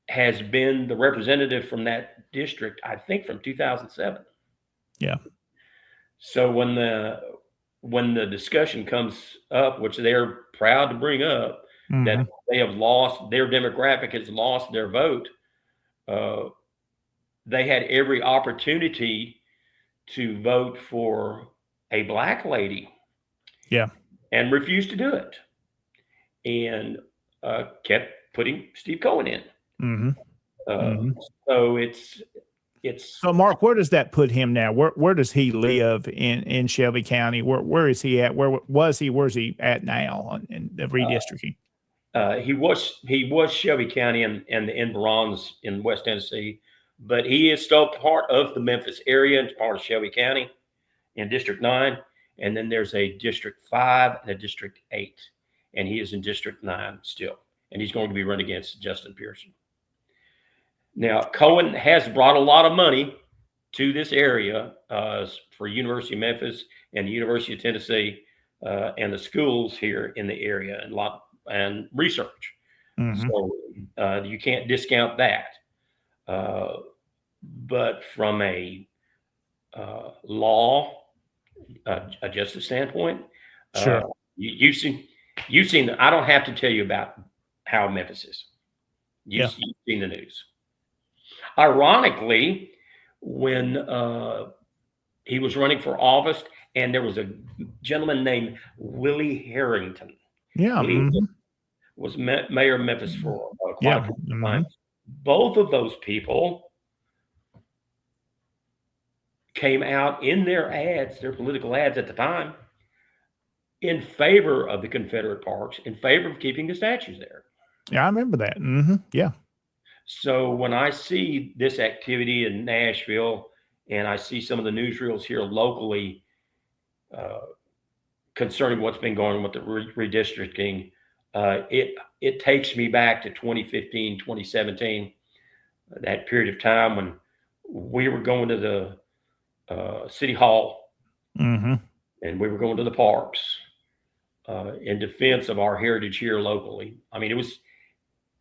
has been the representative from that district, I think, from 2007. Yeah. So when the discussion comes up, which they're proud to bring up, mm-hmm. that they have lost, their demographic has lost their vote, they had every opportunity to vote for a black lady. Yeah. And refused to do it, and kept putting Steve Cohen in. Mm-hmm. So it's so, Mark, where does that put him now? Where does he live in Shelby County? Where is he at? Where's he at now in the redistricting? He was Shelby County and the Environs in West Tennessee, but he is still part of the Memphis area and part of Shelby County in District 9. And then there's a District 5 and a District 8. And he is in District 9 still. And he's going to be running against Justin Pearson. Now, Cohen has brought a lot of money to this area for University of Memphis and the University of Tennessee and the schools here in the area and research. Mm-hmm. So you can't discount that. But from a law a justice standpoint. Sure. You've seen. I don't have to tell you about how Memphis is. You've seen the news. Ironically, when he was running for office, and there was a gentleman named Willie Harrington. Yeah. He was mayor of Memphis for quite a few times. Both of those people came out in their ads, their political ads at the time, in favor of the Confederate parks, in favor of keeping the statues there. Yeah, I remember that. Yeah. So when I see this activity in Nashville, and I see some of the newsreels here locally concerning what's been going on with the redistricting, it takes me back to 2015, 2017, that period of time when we were going to the city hall and we were going to the parks in defense of our heritage here locally. I mean, it was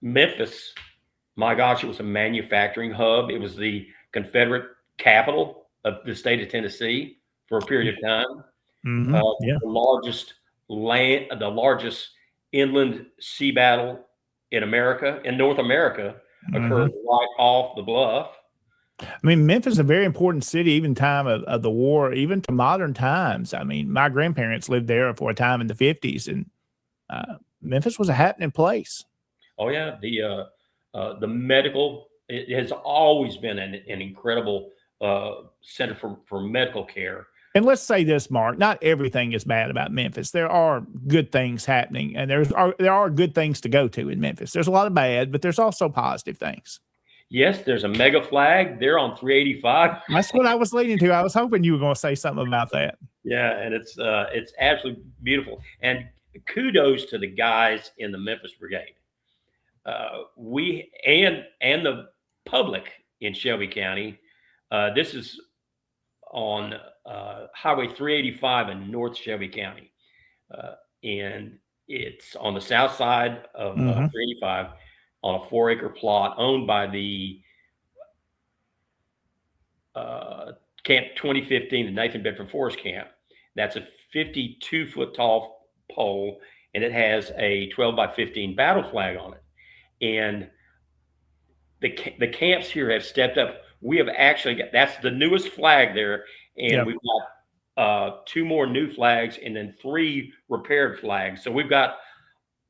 Memphis. My gosh, it was a manufacturing hub. It was the Confederate capital of the state of Tennessee for a period of time. The largest inland sea battle in America, in North America, occurred right off the bluff. I mean, Memphis is a very important city, even time of the war, even to modern times. I mean, my grandparents lived there for a time in the 50s, and Memphis was a happening place. Oh yeah, the medical, it has always been an incredible center for medical care. And let's say this, Mark, not everything is bad about Memphis. There are good things happening, and there are good things to go to in Memphis. There's a lot of bad, but there's also positive things. Yes, there's a mega flag there on 385. That's what I was leading to. I was hoping you were going to say something about that. Yeah, and it's absolutely beautiful. And kudos to the guys in the Memphis Brigade. We and the public in Shelby County. This is on Highway 385 in North Shelby County, and it's on the south side of 385 on a 4-acre plot owned by the Camp 2015, the Nathan Bedford Forest Camp. That's a 52-foot tall pole, and it has a 12 by 15 battle flag on it. And the camps here have stepped up. We have actually got, that's the newest flag there, and we've got 2 more new flags and then 3 repaired flags. So we've got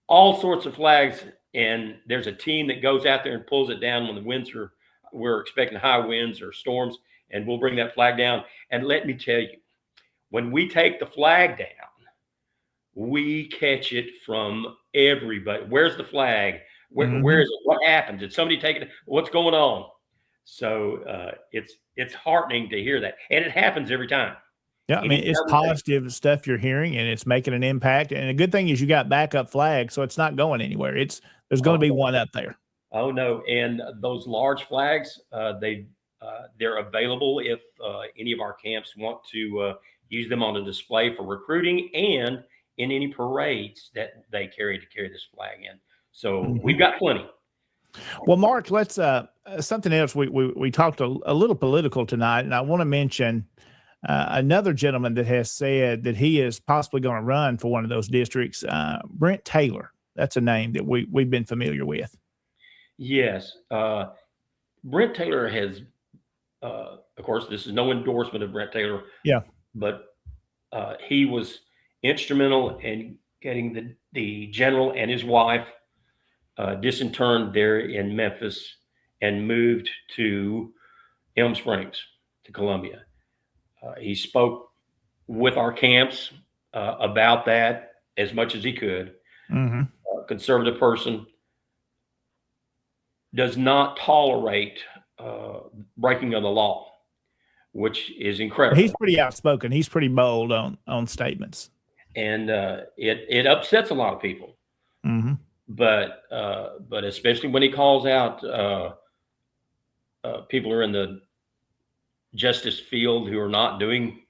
all sorts of flags, and there's a team that goes out there and pulls it down when the winds are, we're expecting high winds or storms, and we'll bring that flag down. And let me tell you, when we take the flag down, we catch it from everybody. Where's the flag? Where is it? What happened? Did somebody take it? What's going on? So it's heartening to hear that, and it happens every time. Yeah, I mean, it's positive stuff you're hearing, and it's making an impact. And the good thing is you got backup flags, so it's not going anywhere. There's going to be one up there. Oh no, and those large flags, they're available if any of our camps want to use them on a display for recruiting and in any parades that they carry this flag in. So we've got plenty. Well, Mark, let's something else. We talked a little political tonight, and I want to mention another gentleman that has said that he is possibly going to run for one of those districts. Brent Taylor. That's a name that we've been familiar with. Yes, Brent Taylor has. Of course, this is no endorsement of Brent Taylor. Yeah, but he was instrumental in getting the general and his wife disinterred there in Memphis and moved to Elm Springs, to Columbia. He spoke with our camps about that as much as he could. Conservative person, does not tolerate breaking of the law, which is incredible. He's pretty outspoken. He's pretty bold on statements, and it upsets a lot of people. But especially when he calls out people who are in the justice field who are not doing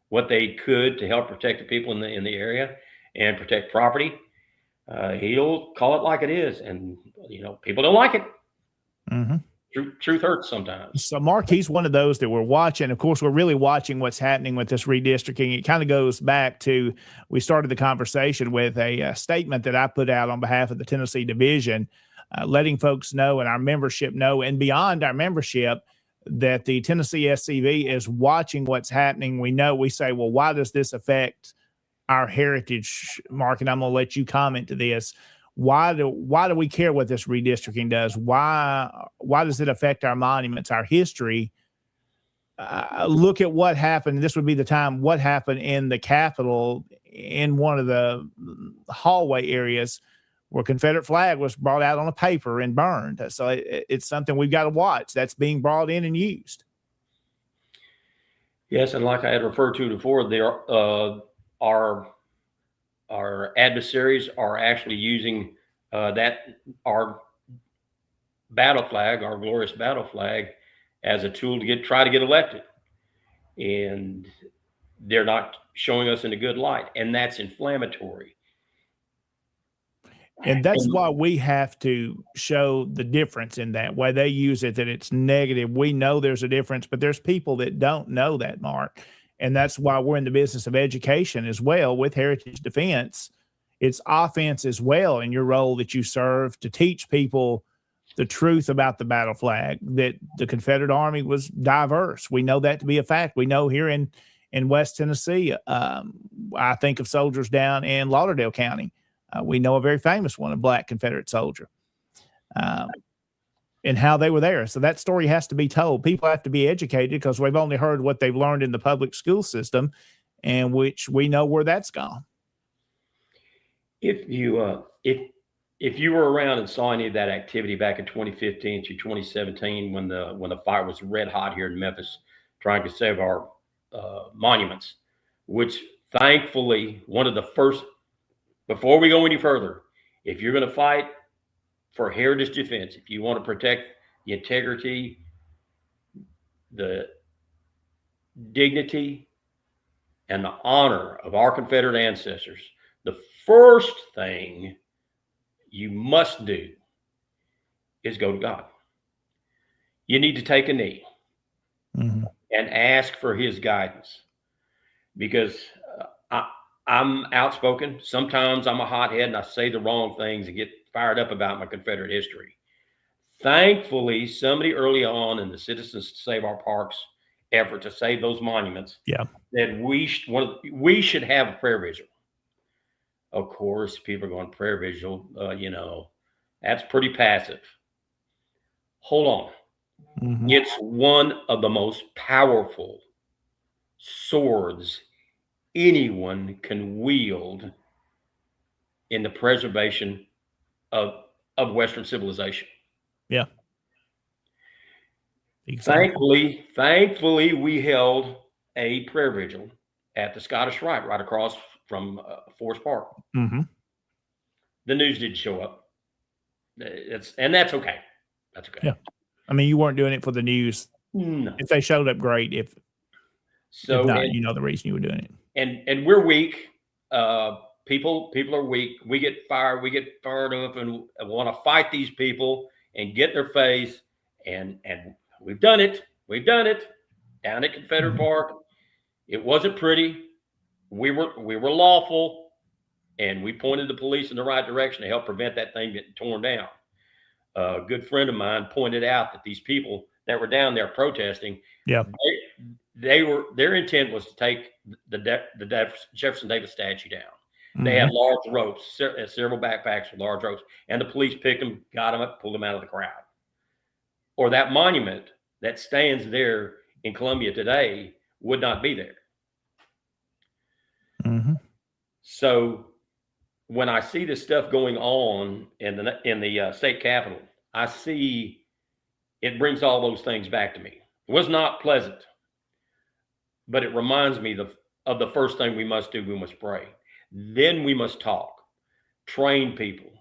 what they could to help protect the people in the area and protect property. He'll call it like it is, and people don't like it. Truth hurts sometimes. So, Mark, he's one of those that we're watching. Of course, we're really watching what's happening with this redistricting. It kind of goes back to, we started the conversation with a statement that I put out on behalf of the Tennessee division, letting folks know and our membership know, and beyond our membership, that the Tennessee SCV is watching what's happening. We say, well, why does this affect our heritage, Mark? And I'm going to let you comment to this. Why do we care what this redistricting does? Why does it affect our monuments, our history? Look at what happened. This would be the time. What happened in the Capitol, in one of the hallway areas, where Confederate flag was brought out on a paper and burned. So it's something we've got to watch. That's being brought in and used. Yes, and like I had referred to before, our adversaries are actually using our battle flag, our glorious battle flag, as a tool to try to get elected, and they're not showing us in a good light, and that's inflammatory. And that's why we have to show the difference in that way. They use it that it's negative. We know there's a difference, but there's people that don't know that, Mark. And that's why we're in the business of education as well with Heritage Defense. It's offense as well in your role that you serve, to teach people the truth about the battle flag, that the Confederate Army was diverse. We know that to be a fact. We know here in West Tennessee, I think of soldiers down in Lauderdale County. We know a very famous one, a Black Confederate soldier, and how they were there. So that story has to be told. People have to be educated, because we've only heard what they've learned in the public school system, and which we know where that's gone. If you were around and saw any of that activity back in 2015 through 2017, when the fire was red hot here in Memphis, trying to save our monuments, which thankfully, one of the first, before we go any further, if you're going to fight for heritage defense, if you want to protect the integrity, the dignity, and the honor of our Confederate ancestors, the first thing you must do is go to God. You need to take a knee and ask for his guidance, because I'm outspoken. Sometimes I'm a hothead and I say the wrong things and get fired up about my Confederate history. Thankfully, somebody early on in the Citizens to Save Our Parks effort to save those monuments, that we should have a prayer vigil. Of course, people are going, prayer vigil, that's pretty passive. Hold on. It's one of the most powerful swords anyone can wield in the preservation of Western civilization. Yeah. Exactly. Thankfully, we held a prayer vigil at the Scottish Rite right across from Forest Park. The news didn't show up. And that's okay. That's okay. Yeah. I mean, you weren't doing it for the news. No. If they showed up, great. If not, the reason you were doing it. And we're weak. People are weak. We get fired up and want to fight these people and get their face. And we've done it. We've done it down at Confederate Park. It wasn't pretty. We were lawful, and we pointed the police in the right direction to help prevent that thing getting torn down. A good friend of mine pointed out that these people that were down there protesting, their intent was to take the Jefferson Davis statue down. They had large ropes, several backpacks with large ropes, and the police picked them, got them up, pulled them out of the crowd. Or that monument that stands there in Columbia today would not be there. So when I see this stuff going on in the state capitol, I see it brings all those things back to me. It was not pleasant, but it reminds me of the first thing we must do. We must pray. Then we must talk, train people,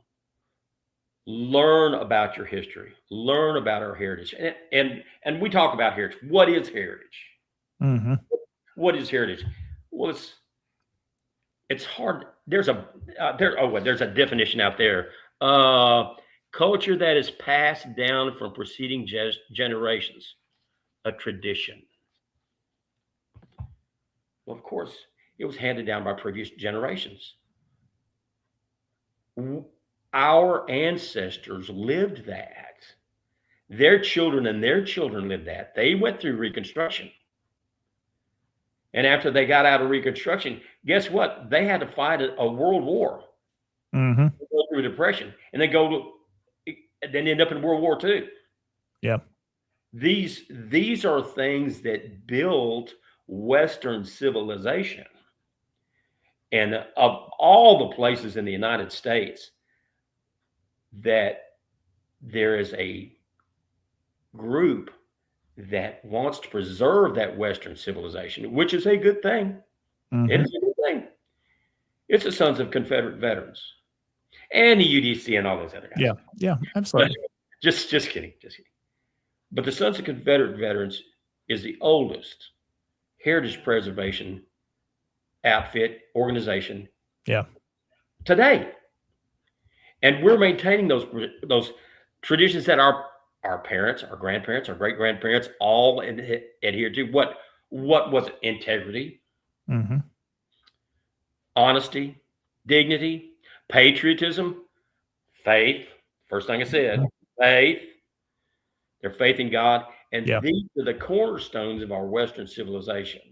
learn about your history, learn about our heritage. And we talk about heritage. What is heritage? What is heritage? Well, it's hard. There's a definition out there. culture that is passed down from preceding generations, a tradition. Well, of course, it was handed down by previous generations. Our ancestors lived that. Their children and their children lived that. They went through Reconstruction. And after they got out of Reconstruction, guess what? They had to fight a world war. Mm-hmm. Go through a depression, and then then end up in World War II. Yeah. These are things that built Western civilization. And of all the places in the United States that there is a group that wants to preserve that Western civilization, which is a good thing. Mm-hmm. It is a good thing. It's the Sons of Confederate Veterans and the UDC and all those other guys. Yeah. Yeah. Absolutely. Just kidding. Just kidding. But the Sons of Confederate Veterans is the oldest heritage preservation outfit organization. Yeah. Today. And we're maintaining those traditions that our parents, our grandparents, our great grandparents all adhered to. What was it? Integrity, Mm-hmm. honesty, dignity, patriotism, faith. First thing I said, faith. Their faith in God. And Yeah. these are the cornerstones of our Western civilization.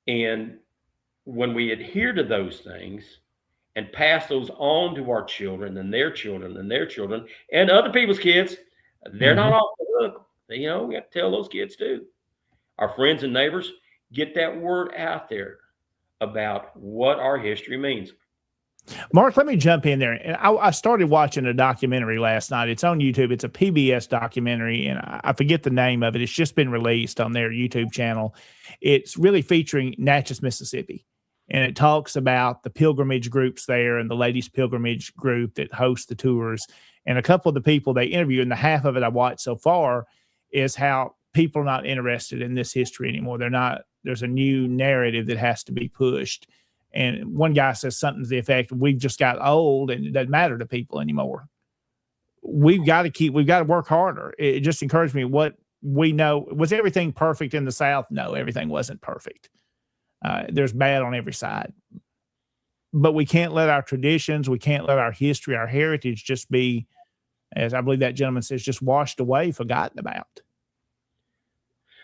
And when we adhere to those things and pass those on to our children and their children and their children and other people's kids, they're not off the hook. We have to tell those kids too. Our friends and neighbors, get that word out there about what our history means. Mark, let me jump in there. And I started watching a documentary last night. It's on YouTube. It's a PBS documentary, and I forget the name of it. It's just been released on their YouTube channel. It's really featuring Natchez, Mississippi, and it talks about the pilgrimage groups there and the ladies' pilgrimage group that hosts the tours. And a couple of the people they interview, and the half of it I watched so far, is how people are not interested in this history anymore. They're not. There's a new narrative that has to be pushed. And one guy says something to the effect, we've just got old and it doesn't matter to people anymore. We've got to work harder. It just encouraged me what we know. Was everything perfect in the South? No, everything wasn't perfect. There's bad on every side. But we can't let our traditions, we can't let our history, our heritage just be, as I believe that gentleman says, just washed away, forgotten about.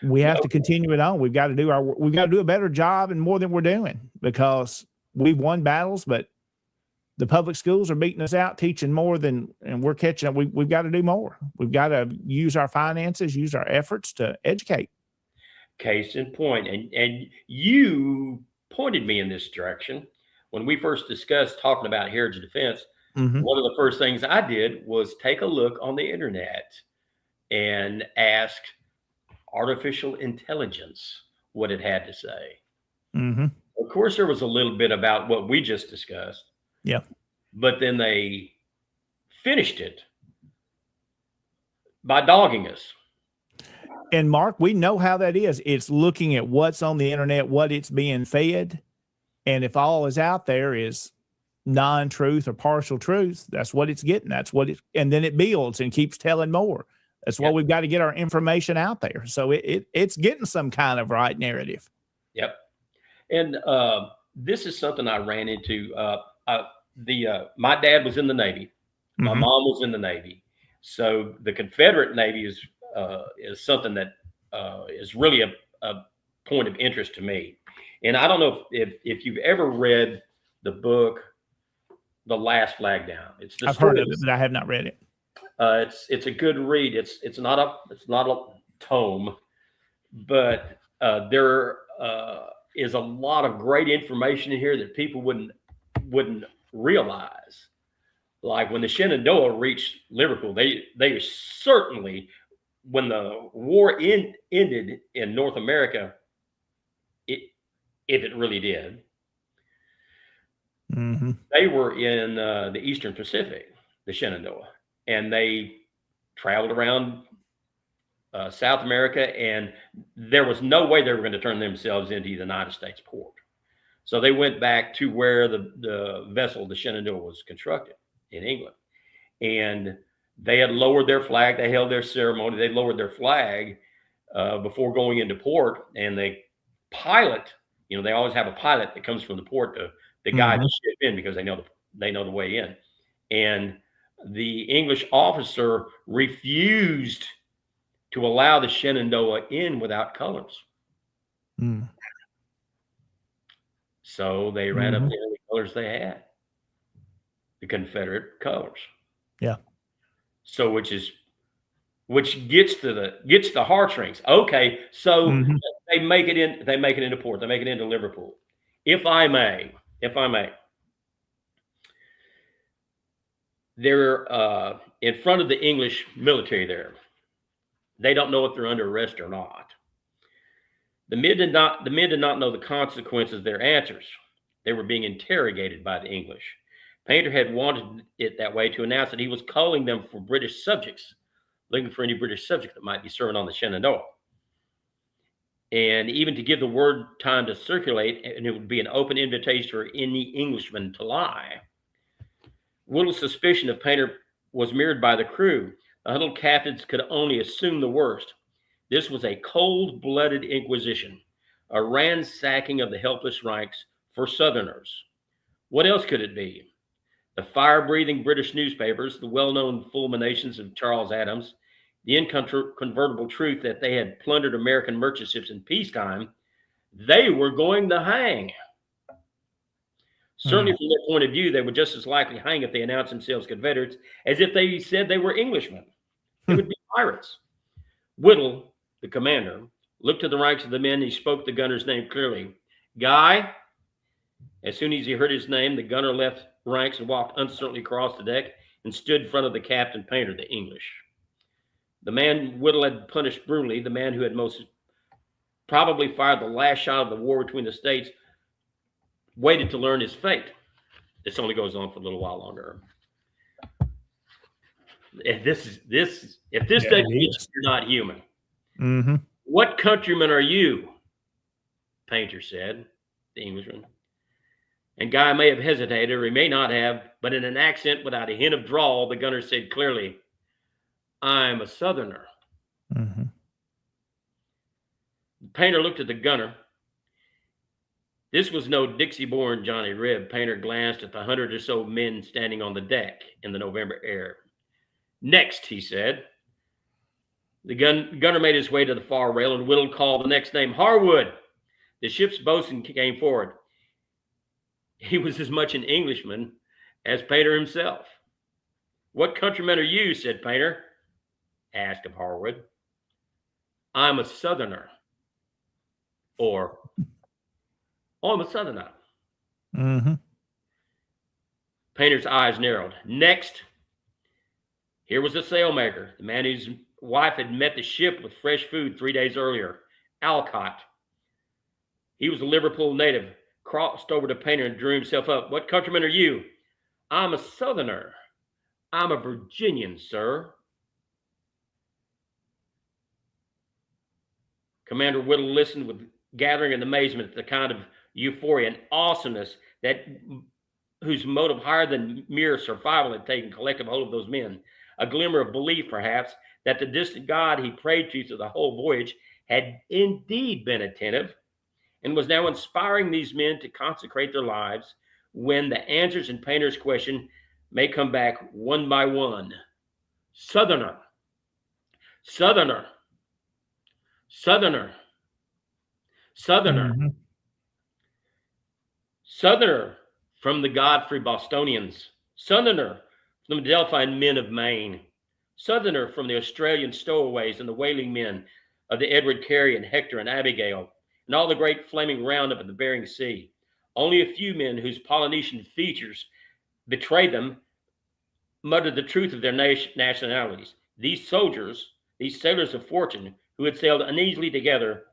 We have to continue it on. We've got to do a better job and more than we're doing, because we've won battles, but the public schools are beating us out, teaching more and we're catching up. We've got to do more. We've got to use our finances, use our efforts to educate. Case in point. And you pointed me in this direction when we first discussed talking about heritage defense. Mm-hmm. One of the first things I did was take a look on the internet and ask artificial intelligence what it had to say. Mm-hmm. Of course, there was a little bit about what we just discussed. Yeah. But then they finished it by dogging us. And Mark, we know how that is. It's looking at what's on the internet, what it's being fed. And if all is out there is non-truth or partial truth, that's what it's getting. And then it builds and keeps telling more. That's why we've got to get our information out there. So it's getting some kind of right narrative. Yep. And this is something I ran into. My dad was in the Navy. My Mm-hmm. mom was in the Navy. So the Confederate Navy is something that is really a point of interest to me. And I don't know if you've ever read the book, The Last Flag Down. I've heard of it, but I have not read it. It's a good read. It's not a tome, but there is a lot of great information in here that people wouldn't realize. Like when the Shenandoah reached Liverpool, they certainly, when the war ended in North America, if it really did, Mm-hmm. they were in the Eastern Pacific, the Shenandoah. And they traveled around South America, and there was no way they were going to turn themselves into the United States port. So they went back to where the vessel, the Shenandoah, was constructed in England. and they had lowered their flag. They held their ceremony. They lowered their flag before going into port, and the pilot, they always have a pilot that comes from the port to guide the ship in, because they know the way in. And the English officer refused to allow the Shenandoah in without colors. So they ran up the only colors they had, the Confederate colors. Yeah. So which gets the heartstrings. Okay, so they make it into port. They make it into Liverpool. If I may, they're in front of the English military there. They don't know if they're under arrest or not. The men did not know the consequences of their answers. They were being interrogated by the English. Painter had wanted it that way to announce that he was calling them for British subjects, looking for any British subject that might be serving on the Shenandoah. And even to give the word time to circulate, and it would be an open invitation for any Englishman to lie. Whittle's suspicion of Painter was mirrored by the crew. The huddled captains could only assume the worst. This was a cold-blooded inquisition, a ransacking of the helpless ranks for Southerners. What else could it be? The fire-breathing British newspapers, the well-known fulminations of Charles Adams, the incontrovertible truth that they had plundered American merchant ships in peacetime, they were going to hang. Certainly from their point of view, they would just as likely hang if they announced themselves Confederates as if they said they were Englishmen. They would be pirates. Whittle, the commander, looked to the ranks of the men. He spoke the gunner's name clearly. Guy. As soon as he heard his name, the gunner left ranks and walked uncertainly across the deck and stood in front of the Captain Painter, the English. The man Whittle had punished brutally, the man who had most probably fired the last shot of the war between the states, waited to learn his fate. This only goes on for a little while longer. If this doesn't get you, you're not human. What countryman are you? Painter said, the Englishman. And Guy may have hesitated, or he may not have, but in an accent without a hint of drawl, the gunner said clearly, I'm a Southerner. The Painter looked at the gunner. This was no Dixie-born Johnny Reb. Painter glanced at the 100 or so men standing on the deck in the November air. Next, he said. The gunner made his way to the far rail, and Whittle called the next name, Harwood. The ship's boatswain came forward. He was as much an Englishman as Painter himself. What countryman are you? Said Painter. Asked of Harwood. I'm a Southerner. Or, I'm a Southerner. Painter's eyes narrowed. Next, here was the sailmaker, the man whose wife had met the ship with fresh food 3 days earlier, Alcott. He was a Liverpool native, crossed over to Painter and drew himself up. What countryman are you? I'm a Southerner. I'm a Virginian, sir. Commander Whittle listened with gathering amazement at the kind of euphoria and awesomeness whose motive higher than mere survival had taken collective hold of those men. A glimmer of belief, perhaps, that the distant God he prayed to through the whole voyage had indeed been attentive and was now inspiring these men to consecrate their lives when the answers in Painter's question may come back one by one. Southerner, Southerner, Southerner, Southerner, Southerner from the Godfrey Bostonians, Southerner from the Delphine men of Maine, Southerner from the Australian stowaways and the whaling men of the Edward Carey and Hector and Abigail, and all the great flaming roundup of the Bering Sea. Only a few men whose Polynesian features betrayed them muttered the truth of their nationalities. These soldiers, these sailors of fortune who had sailed uneasily together,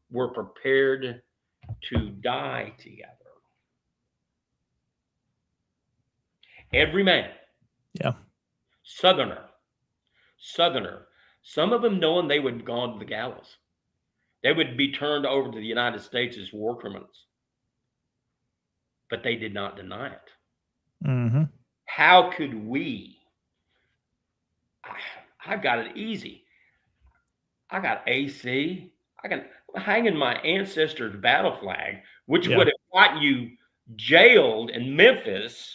were prepared to die together. Every man. Yeah. Southerner. Some of them knowing they would have gone to the gallows. They would be turned over to the United States as war criminals. But they did not deny it. How could we I've got it easy. I got AC. I can hang in my ancestors' battle flag, which would have got you jailed in Memphis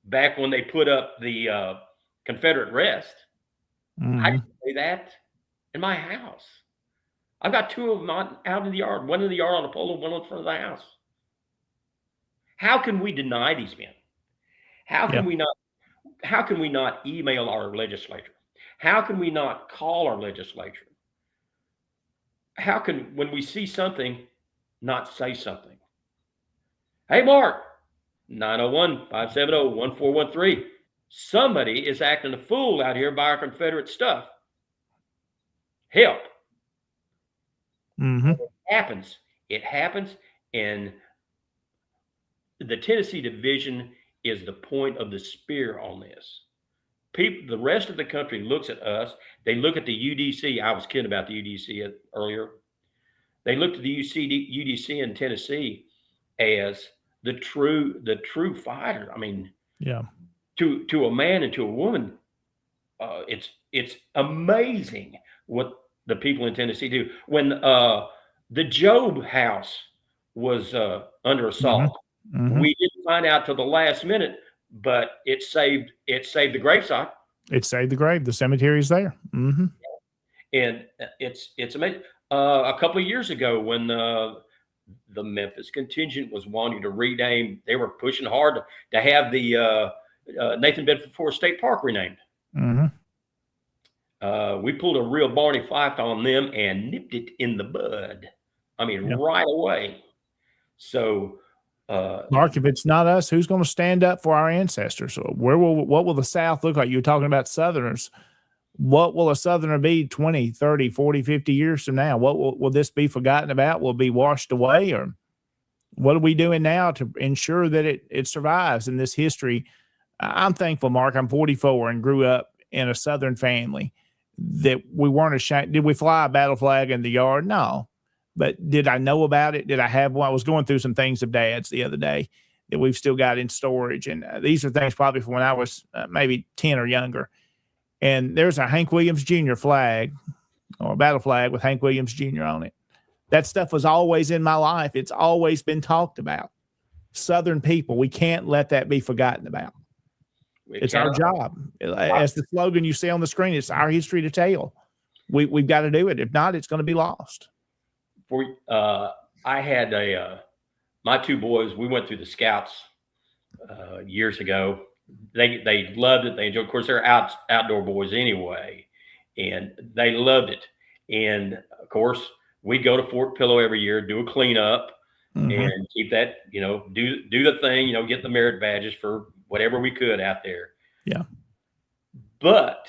back when they put up the Confederate rest. I can say that in my house. I've got two of them out in the yard, one in the yard on a pole, one in front of the house. How can we deny these men? How can we not email our legislature? How can we not call our legislature? How can, when we see something, not say something? Hey, Mark, 901-570-1413. Somebody is acting a fool out here by our Confederate stuff. Help. It happens. It happens. And the Tennessee division is the point of the spear on this. People, the rest of the country looks at us. They look at the UDC. I was kidding about the UDC earlier. They looked at the UDC in Tennessee as the true fighter. I mean, to a man and to a woman, it's amazing what the people in Tennessee do. When the Job house was under assault, we didn't find out till the last minute, but it saved the gravesite. It saved the grave. The cemetery is there. And it's amazing. A couple of years ago, when the Memphis contingent was wanting to rename, they were pushing hard to have the Nathan Bedford Forest State Park renamed. We pulled a real Barney Fife on them and nipped it in the bud. I mean, right away. So, Mark, if it's not us, who's going to stand up for our ancestors? What will the South look like? You're talking about Southerners. What will a Southerner be 20, 30, 40, 50 years from now? What will this be forgotten about? Will it be washed away? Or what are we doing now to ensure that it survives in this history? I'm thankful, Mark. I'm 44 and grew up in a Southern family that we weren't ashamed. Did we fly a battle flag in the yard? No. But did I know about it? Did I have one? I was going through some things of Dad's the other day that we've still got in storage. And these are things probably from when I was maybe 10 or younger. And there's a Hank Williams Jr. flag or a battle flag with Hank Williams Jr. on it. That stuff was always in my life. It's always been talked about. Southern people, we can't let that be forgotten about. It's our job. As the slogan you see on the screen, it's our history to tell. We've got to do it. If not, it's going to be lost. I had my two boys, we went through the Scouts years ago. They loved it. They enjoyed it. Of course, they're outdoor boys anyway, and they loved it. And of course, we'd go to Fort Pillow every year, do a cleanup, and keep that, do the thing, get the merit badges for whatever we could out there. Yeah. But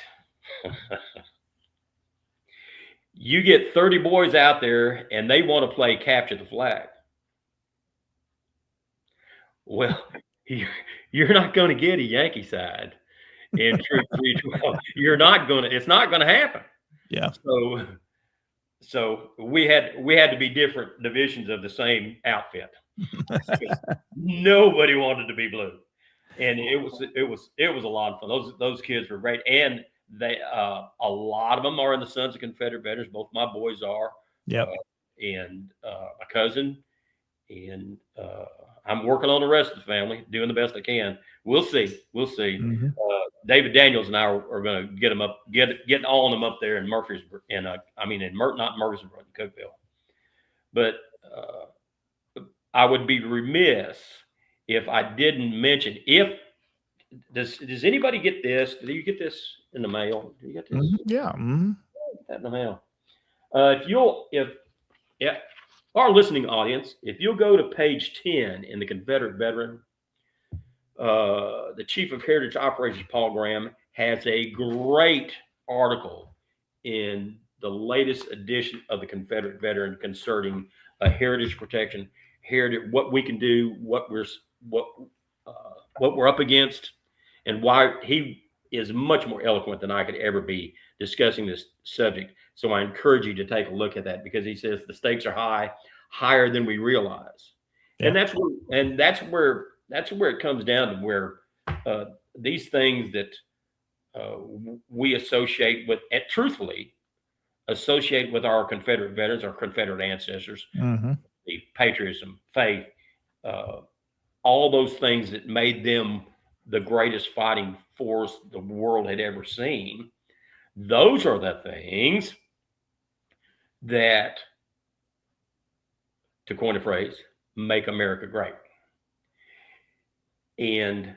you get 30 boys out there and they want to play capture the flag. Well, you're not going to get a Yankee side in Troop 312. It's not going to happen. Yeah. So we had to be different divisions of the same outfit. Nobody wanted to be blue. And it was a lot of fun. Those kids were great. And they a lot of them are in the Sons of Confederate Veterans. Both my boys are. Yep. And my cousin. And I'm working on the rest of the family, doing the best I can. We'll see. David Daniels and I are going to get them up, getting all of them up there in Murfreesboro, not Murfreesboro, in Cookeville. But I would be remiss if I didn't mention, does anybody get this? Did you get this in the mail? Did you get this? Yeah. That in the mail. If our listening audience, if you'll go to page 10 in the Confederate Veteran, the Chief of Heritage Operations, Paul Graham, has a great article in the latest edition of the Confederate Veteran concerning heritage protection, what we can do, what we're up against, and why he is much more eloquent than I could ever be discussing this subject. So I encourage you to take a look at that, because he says the stakes are higher than we realize. Yeah. And that's where it comes down to, where these things that we associate with, and truthfully, associate with our Confederate veterans, our Confederate ancestors, the patriotism, faith, all those things that made them the greatest fighting force the world had ever seen. Those are the things that, to coin a phrase, make America great. And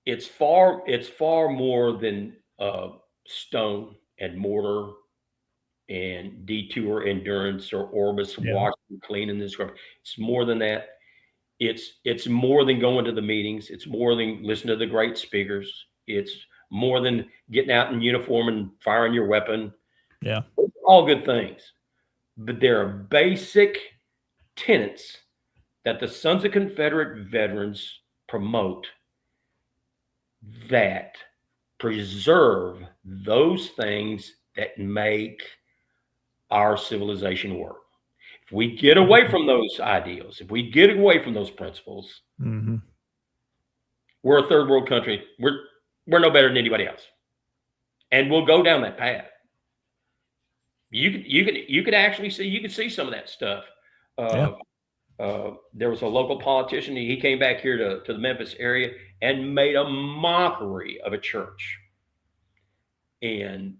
it's far more than stone and mortar and detour endurance or Orbis washing, cleaning this. It's more than that. It's more than going to the meetings. It's more than listening to the great speakers. It's more than getting out in uniform and firing your weapon. Yeah. All good things. But there are basic tenets that the Sons of Confederate Veterans promote that preserve those things that make our civilization work. If we get away from those ideals, if we get away from those principles, we're a third world country. We're no better than anybody else, and we'll go down that path. You could actually see some of that stuff. There was a local politician. He came back here to the Memphis area and made a mockery of a church. And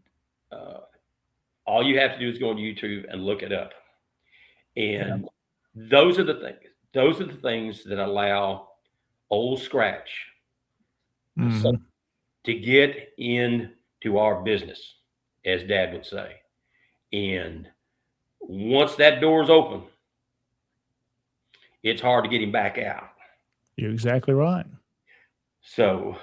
all you have to do is go on YouTube and look it up. And those are the things. Those are the things that allow Old Scratch to get into our business, as Dad would say. And once that door is open, it's hard to get him back out. You're exactly right. So,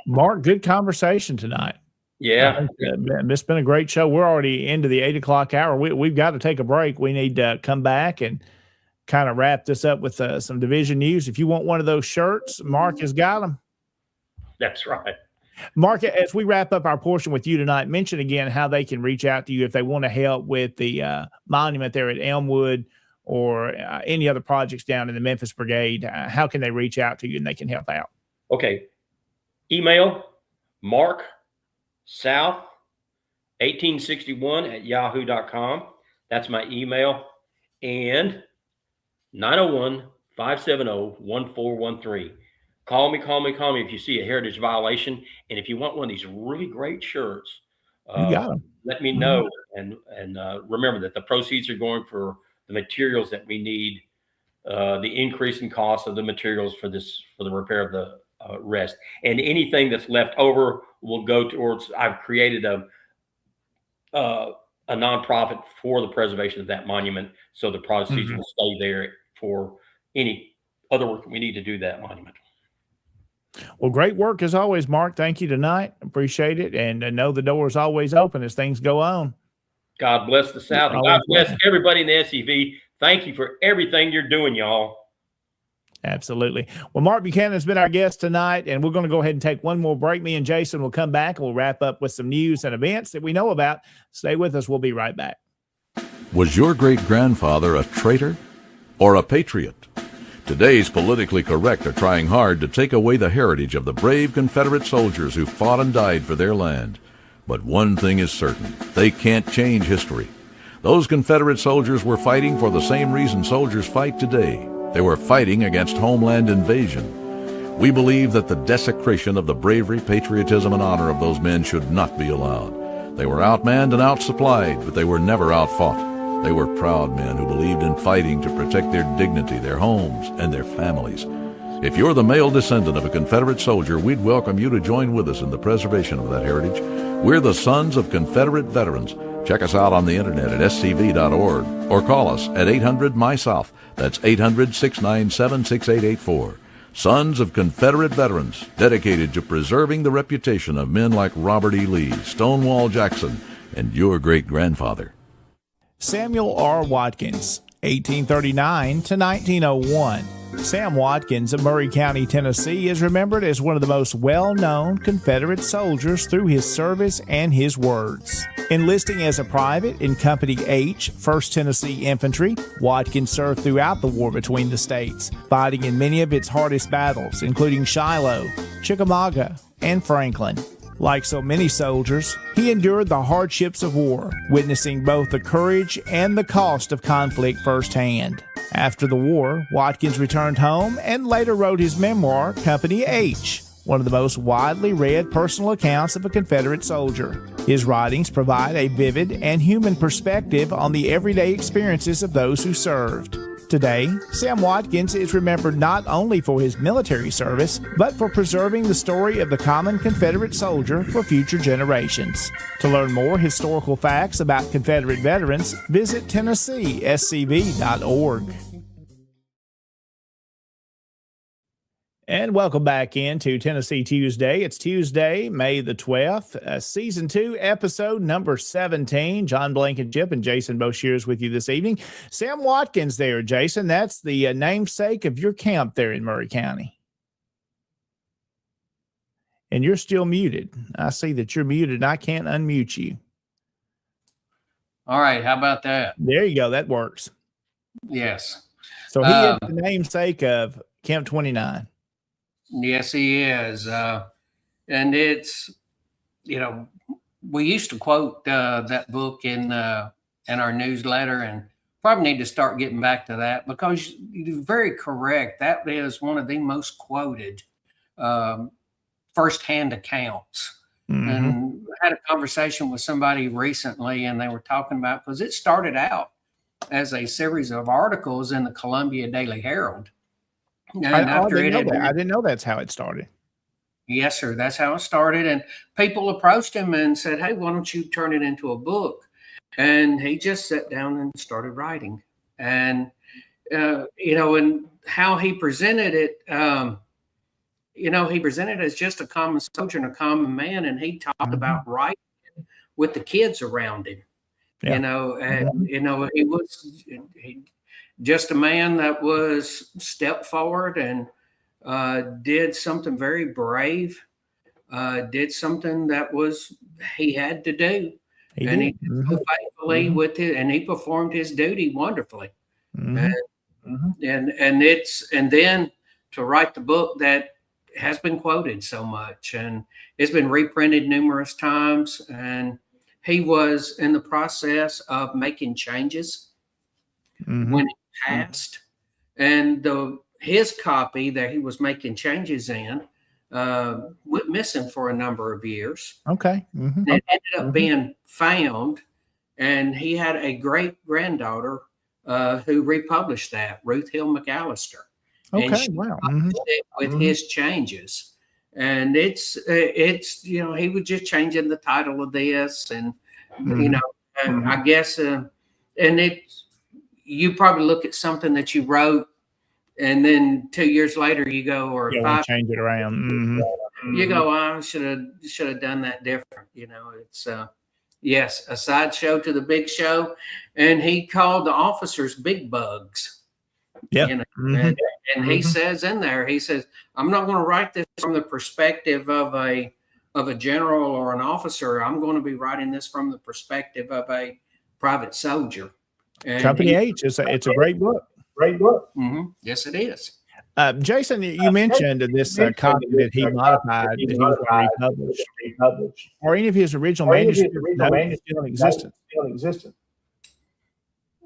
Mark, good conversation tonight. Yeah. It's been a great show. We're already into the 8 o'clock hour. We've got to take a break. We need to come back and kind of wrap this up with some division news. If you want one of those shirts, Mark has got them. That's right. Mark, as we wrap up our portion with you tonight, mention again how they can reach out to you if they want to help with the monument there at Elmwood or any other projects down in the Memphis Brigade. How can they reach out to you and they can help out? Okay. Email Mark South 1861@yahoo.com. That's my email. And 901-570-1413. Call me if you see a heritage violation. And if you want one of these really great shirts, you got them. Let me know. And remember that the proceeds are going for the materials that we need, the increase in cost of the materials for the repair of the rest. And anything that's left over will go towards, I've created a nonprofit for the preservation of that monument. So the proceeds will stay there for any other work we need to do that monument. Well, great work as always, Mark. Thank you tonight. Appreciate it. And know the door is always open as things go on. God bless the South. And God bless everybody in the SCV. Thank you for everything you're doing, y'all. Absolutely. Well, Mark Buchanan has been our guest tonight, and we're going to go ahead and take one more break. Me and Jason will come back and we'll wrap up with some news and events that we know about. Stay with us. We'll be right back. Was your great-grandfather a traitor or a patriot? Today's politically correct are trying hard to take away the heritage of the brave Confederate soldiers who fought and died for their land. But one thing is certain, they can't change history. Those Confederate soldiers were fighting for the same reason soldiers fight today. They were fighting against homeland invasion. We believe that the desecration of the bravery, patriotism, and honor of those men should not be allowed. They were outmanned and outsupplied, but they were never outfought. They were proud men who believed in fighting to protect their dignity, their homes, and their families. If you're the male descendant of a Confederate soldier, we'd welcome you to join with us in the preservation of that heritage. We're the Sons of Confederate Veterans. Check us out on the internet at scv.org or call us at 800-MY-SOUTH. That's 800-697-6884. Sons of Confederate Veterans, dedicated to preserving the reputation of men like Robert E. Lee, Stonewall Jackson, and your great-grandfather. Samuel R. Watkins, 1839 to 1901. Sam Watkins of Murray County, Tennessee, is remembered as one of the most well-known Confederate soldiers through his service and his words. Enlisting as a private in Company H, 1st Tennessee Infantry, Watkins served throughout the war between the states, fighting in many of its hardest battles, including Shiloh, Chickamauga, and Franklin. Like so many soldiers, he endured the hardships of war, witnessing both the courage and the cost of conflict firsthand. After the war, Watkins returned home and later wrote his memoir, Company H, one of the most widely read personal accounts of a Confederate soldier. His writings provide a vivid and human perspective on the everyday experiences of those who served. Today, Sam Watkins is remembered not only for his military service, but for preserving the story of the common Confederate soldier for future generations. To learn more historical facts about Confederate veterans, visit TennesseeSCV.org. And welcome back into Tennessee Tuesday. It's Tuesday, May the 12th, Season 2, Episode number 17. John Blankenship and Jason Boshers with you this evening. Sam Watkins there, Jason. That's the namesake of your camp there in Murray County. And you're still muted. I see that you're muted, and I can't unmute you. All right, how about that? There you go. That works. Yes. So he is the namesake of Camp 29. Yes, he is. And it's, we used to quote that book in our newsletter, and probably need to start getting back to that, because you're very correct. That is one of the most quoted firsthand accounts. Mm-hmm. And I had a conversation with somebody recently, and they were talking about, because it started out as a series of articles in the Columbia Daily Herald. I didn't know that's how it started. Yes, sir. That's how it started. And people approached him and said, hey, why don't you turn it into a book? And he just sat down and started writing. And, and how he presented it, he presented as just a common soldier and a common man. And he talked about writing with the kids around him, he was just a man that was stepped forward and did something very brave, did something that was he had to do. He did so faithfully with it, and he performed his duty wonderfully. And then to write the book that has been quoted so much, and it's been reprinted numerous times, and he was in the process of making changes when it passed, and his copy that he was making changes in went missing for a number of years. Okay. It ended up being found, and he had a great granddaughter who republished that, Ruth Hill McAllister. Okay, and she wow. With his changes, and it's he was just changing the title of this, and I guess and you probably look at something that you wrote, and then 2 years later you go, or change it around. You go, I should have done that different. It's yes, a sideshow to the big show, and he called the officers big bugs. Yeah, and he says in there, he says, I'm not going to write this from the perspective of a general or an officer. I'm going to be writing this from the perspective of a private soldier. And Company H it's a great book. Great book. Yes, it is. Jason, you mentioned this copy that he modified, that he was going to republish. Are any of his original manuscripts still in existence?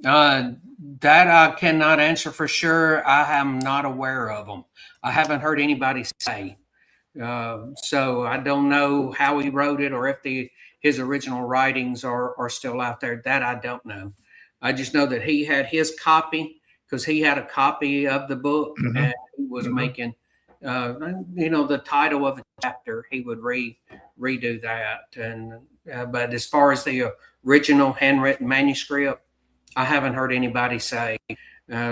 That I cannot answer for sure. I am not aware of them. I haven't heard anybody say. So I don't know how he wrote it, or if his original writings are still out there. That I don't know. I just know that he had his copy, because he had a copy of the book, and he was making, the title of a chapter. He would redo that. And but as far as the original handwritten manuscript, I haven't heard anybody say.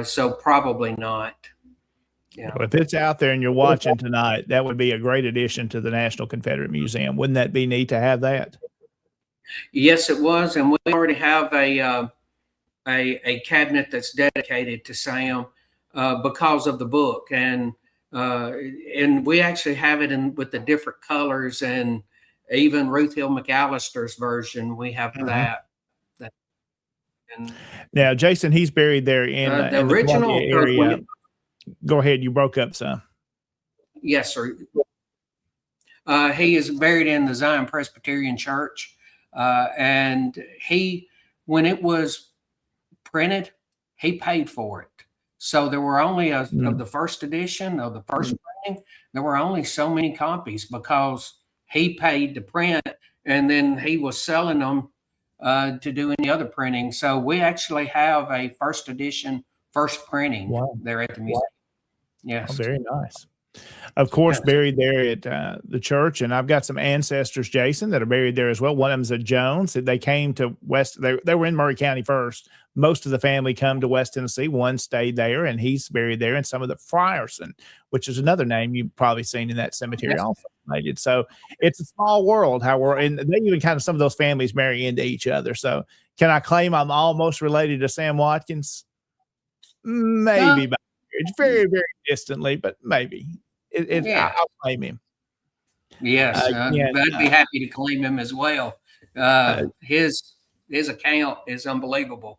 So probably not. Yeah. Well, if it's out there and you're watching tonight, that would be a great addition to the National Confederate Museum. Wouldn't that be neat to have that? Yes, it was, and we already have a cabinet that's dedicated to Sam because of the book, and we actually have it with the different colors, and even Ruth Hill McAllister's version, we have that. And now, Jason, he's buried there in the original area. Go ahead, you broke up some. Yes, sir. He is buried in the Zion Presbyterian Church. And when it was printed, he paid for it. So there were only of the first edition of the first printing, there were only so many copies because he paid to print, and then he was selling them to do any other printing. So we actually have a first edition, first printing there at the museum. Yes. Oh, very nice. Of course, buried there at the church. And I've got some ancestors, Jason, that are buried there as well. One of them's a Jones. They came to they were in Murray County first. Most of the family come to West Tennessee. One stayed there, and he's buried there. And some of the Frierson, which is another name you've probably seen in that cemetery also. So it's a small world, and they even kind of, some of those families marry into each other. So can I claim I'm almost related to Sam Watkins? Maybe by marriage, very, very distantly, but maybe. I'll claim him. Yes, I'd be happy to claim him as well. His account is unbelievable.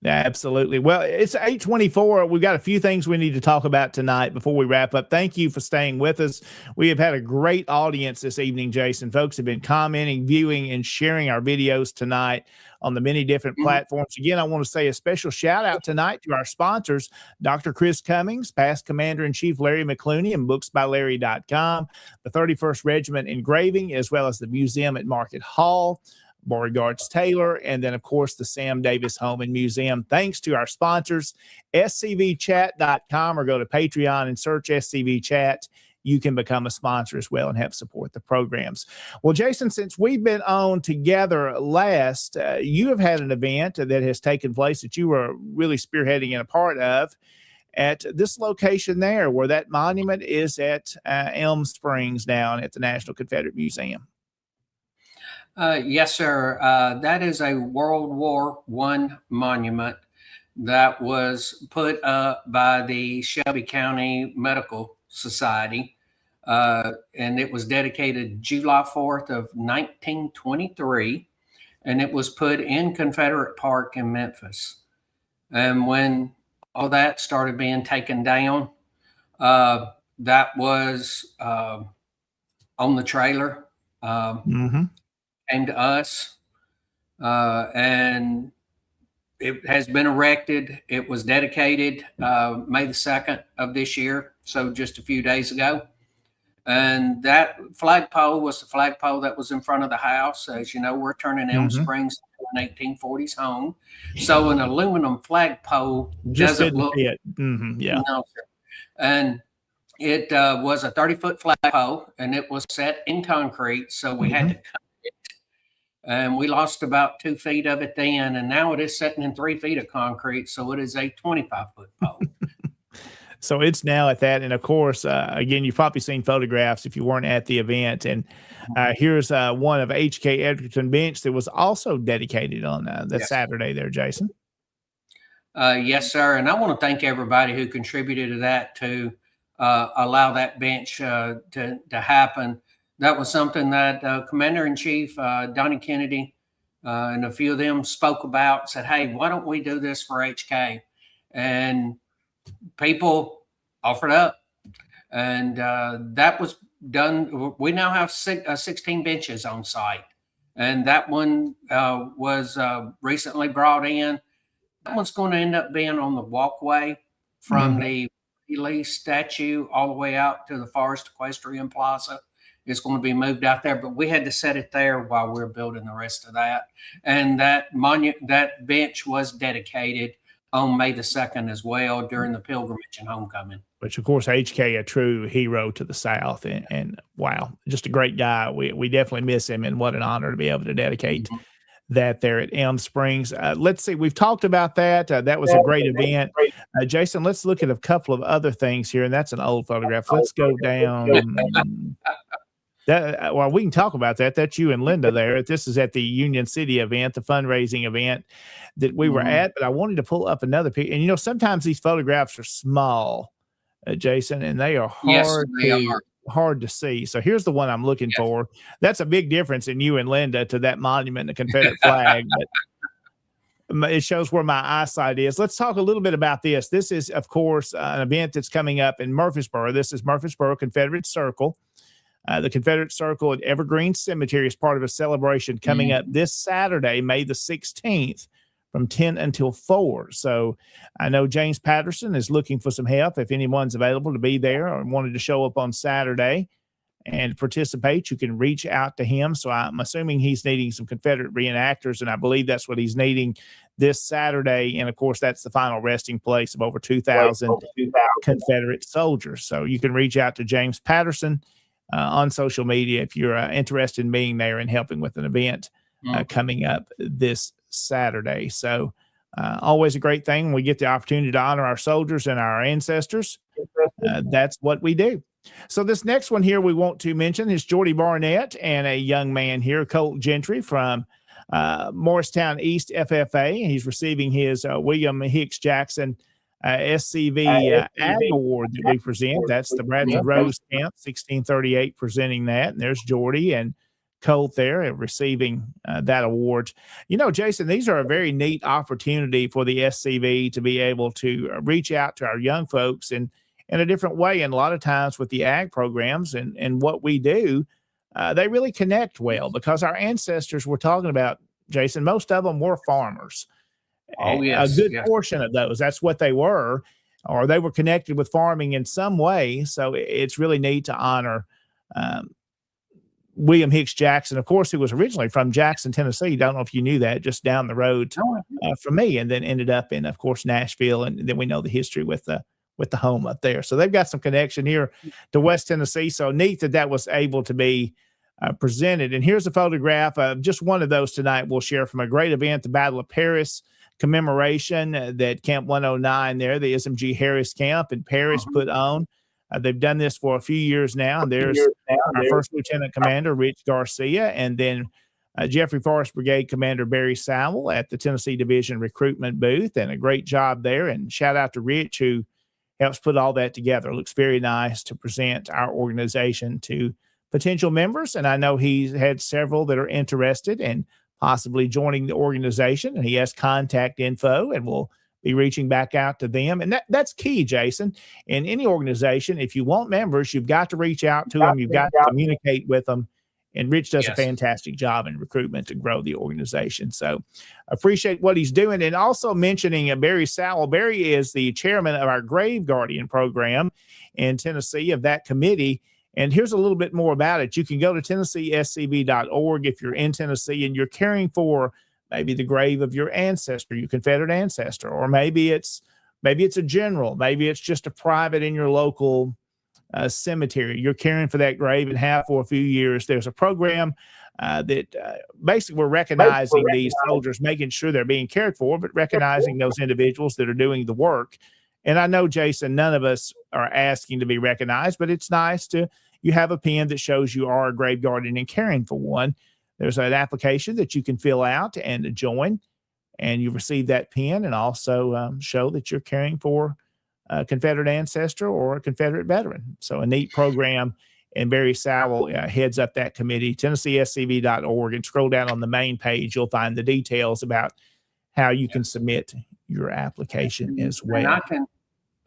Yeah, absolutely. Well, it's 8:24. We've got a few things we need to talk about tonight before we wrap up. Thank you for staying with us. We have had a great audience this evening, Jason. Folks have been commenting, viewing, and sharing our videos tonight on the many different platforms. Again, I want to say a special shout out tonight to our sponsors, Dr. Chris Cummings, past Commander-in-Chief Larry McClooney, and booksbylarry.com, the 31st Regiment Engraving, as well as the museum at Market Hall, Beauregard's Taylor, and then, of course, the Sam Davis Home and Museum. Thanks to our sponsors, scvchat.com, or go to Patreon and search SCV Chat. You can become a sponsor as well and help support the programs. Well, Jason, since we've been on together last, you have had an event that has taken place that you were really spearheading and a part of at this location there, where that monument is at Elm Springs down at the National Confederate Museum. Yes, sir. That is a World War I monument that was put up by the Shelby County Medical Society, and it was dedicated July 4th of 1923, and it was put in Confederate Park in Memphis. And when all that started being taken down, that was on the trailer. Came to us, and it has been erected. It was dedicated May the 2nd of this year, so just a few days ago. And that flagpole was the flagpole that was in front of the house. As you know, we're turning Elm Springs into an 1840s home, so an aluminum flagpole Just doesn't look. No, sir. And it was a 30-foot flagpole, and it was set in concrete, so we had to cut. And we lost about 2 feet of it then, and now it is sitting in 3 feet of concrete, so it is a 25-foot pole. So it's now at that. And of course, again, you've probably seen photographs if you weren't at the event. And here's one of H.K. Edgerton Bench that was also dedicated on that Saturday there, Jason. Yes, sir. And I want to thank everybody who contributed to that to allow that bench to happen. That was something that Commander-in-Chief Donnie Kennedy and a few of them spoke about, said, hey, why don't we do this for HK? And people offered up. And that was done. We now have 16 benches on site. And that one was recently brought in. That one's going to end up being on the walkway from the Lee statue all the way out to the Forest Equestrian Plaza. It's going to be moved out there, but we had to set it there while we're building the rest of that. And that bench was dedicated on May the 2nd as well during the pilgrimage and homecoming. Which, of course, HK, a true hero to the South, and wow, just a great guy. We definitely miss him, and what an honor to be able to dedicate that there at Elm Springs. Let's see, we've talked about that. That was a great event. Jason, let's look at a couple of other things here, and that's an old photograph. Let's go down. Well, we can talk about that. That's you and Linda there. This is at the Union City event, the fundraising event that we were at. But I wanted to pull up another picture. And, you know, sometimes these photographs are small, Jason, and they are hard to see. So here's the one I'm looking for. That's a big difference in you and Linda to that monument, the Confederate flag. But it shows where my eyesight is. Let's talk a little bit about this. This is, of course, an event that's coming up in Murfreesboro. This is Murfreesboro Confederate Circle. The Confederate Circle at Evergreen Cemetery is part of a celebration coming up this Saturday, May the 16th, from 10 until 4. So I know James Patterson is looking for some help. If anyone's available to be there or wanted to show up on Saturday and participate, you can reach out to him. So I'm assuming he's needing some Confederate reenactors, and I believe that's what he's needing this Saturday. And of course, that's the final resting place of over 2,000 Confederate soldiers. So you can reach out to James Patterson on social media if you're interested in being there and helping with an event coming up this Saturday. So always a great thing when we get the opportunity to honor our soldiers and our ancestors. That's what we do. So this next one here we want to mention is Jordy Barnett and a young man here, Colt Gentry from Morristown East FFA. He's receiving his William Hicks Jackson SCV Ag Award that we present. That's the Bradford Rose Camp 1638 presenting that. And there's Jordy and Colt there receiving that award. You know, Jason, these are a very neat opportunity for the SCV to be able to reach out to our young folks in a different way. And a lot of times with the ag programs and what we do, they really connect well because our ancestors we're talking about, Jason, most of them were farmers. Oh, yes. A good portion of those, that's what they were, or they were connected with farming in some way. So it's really neat to honor William Hicks Jackson, of course, who was originally from Jackson, Tennessee. Don't know if you knew that, just down the road from me, and then ended up in, of course, Nashville. And then we know the history with the home up there. So they've got some connection here to West Tennessee. So neat that was able to be presented. And here's a photograph of just one of those tonight we'll share from a great event, the Battle of Paris commemoration that Camp 109 there, the SMG Harris Camp in Paris put on. They've done this for a few years now. And there's our first lieutenant commander, Rich Garcia, and then Jeffrey Forest Brigade Commander Barry Sowell at the Tennessee Division recruitment booth, and a great job there. And shout out to Rich, who helps put all that together. It looks very nice to present our organization to potential members. And I know he's had several that are interested in possibly joining the organization, and he has contact info, and we'll be reaching back out to them. And that's key, Jason. In any organization, if you want members, you've got to reach out to them. You've got to communicate with them. And Rich does a fantastic job in recruitment to grow the organization. So appreciate what he's doing. And also mentioning Barry Sowell. Barry is the chairman of our Grave Guardian program in Tennessee, of that committee. And here's a little bit more about it. You can go to TennesseeSCV.org if you're in Tennessee and you're caring for maybe the grave of your ancestor, your Confederate ancestor, or maybe it's a general, maybe it's just a private in your local cemetery. You're caring for that grave and have for a few years. There's a program that basically we're recognizing these soldiers, making sure they're being cared for, but recognizing those individuals that are doing the work. And I know, Jason, none of us are asking to be recognized, but it's nice you have a pin that shows you are a grave guardian and caring for one. There's an application that you can fill out and join, and you receive that pin, and also show that you're caring for a Confederate ancestor or a Confederate veteran. So a neat program, and Barry Sowell heads up that committee. TennesseeSCV.org, and scroll down on the main page. You'll find the details about how you can submit your application as well. And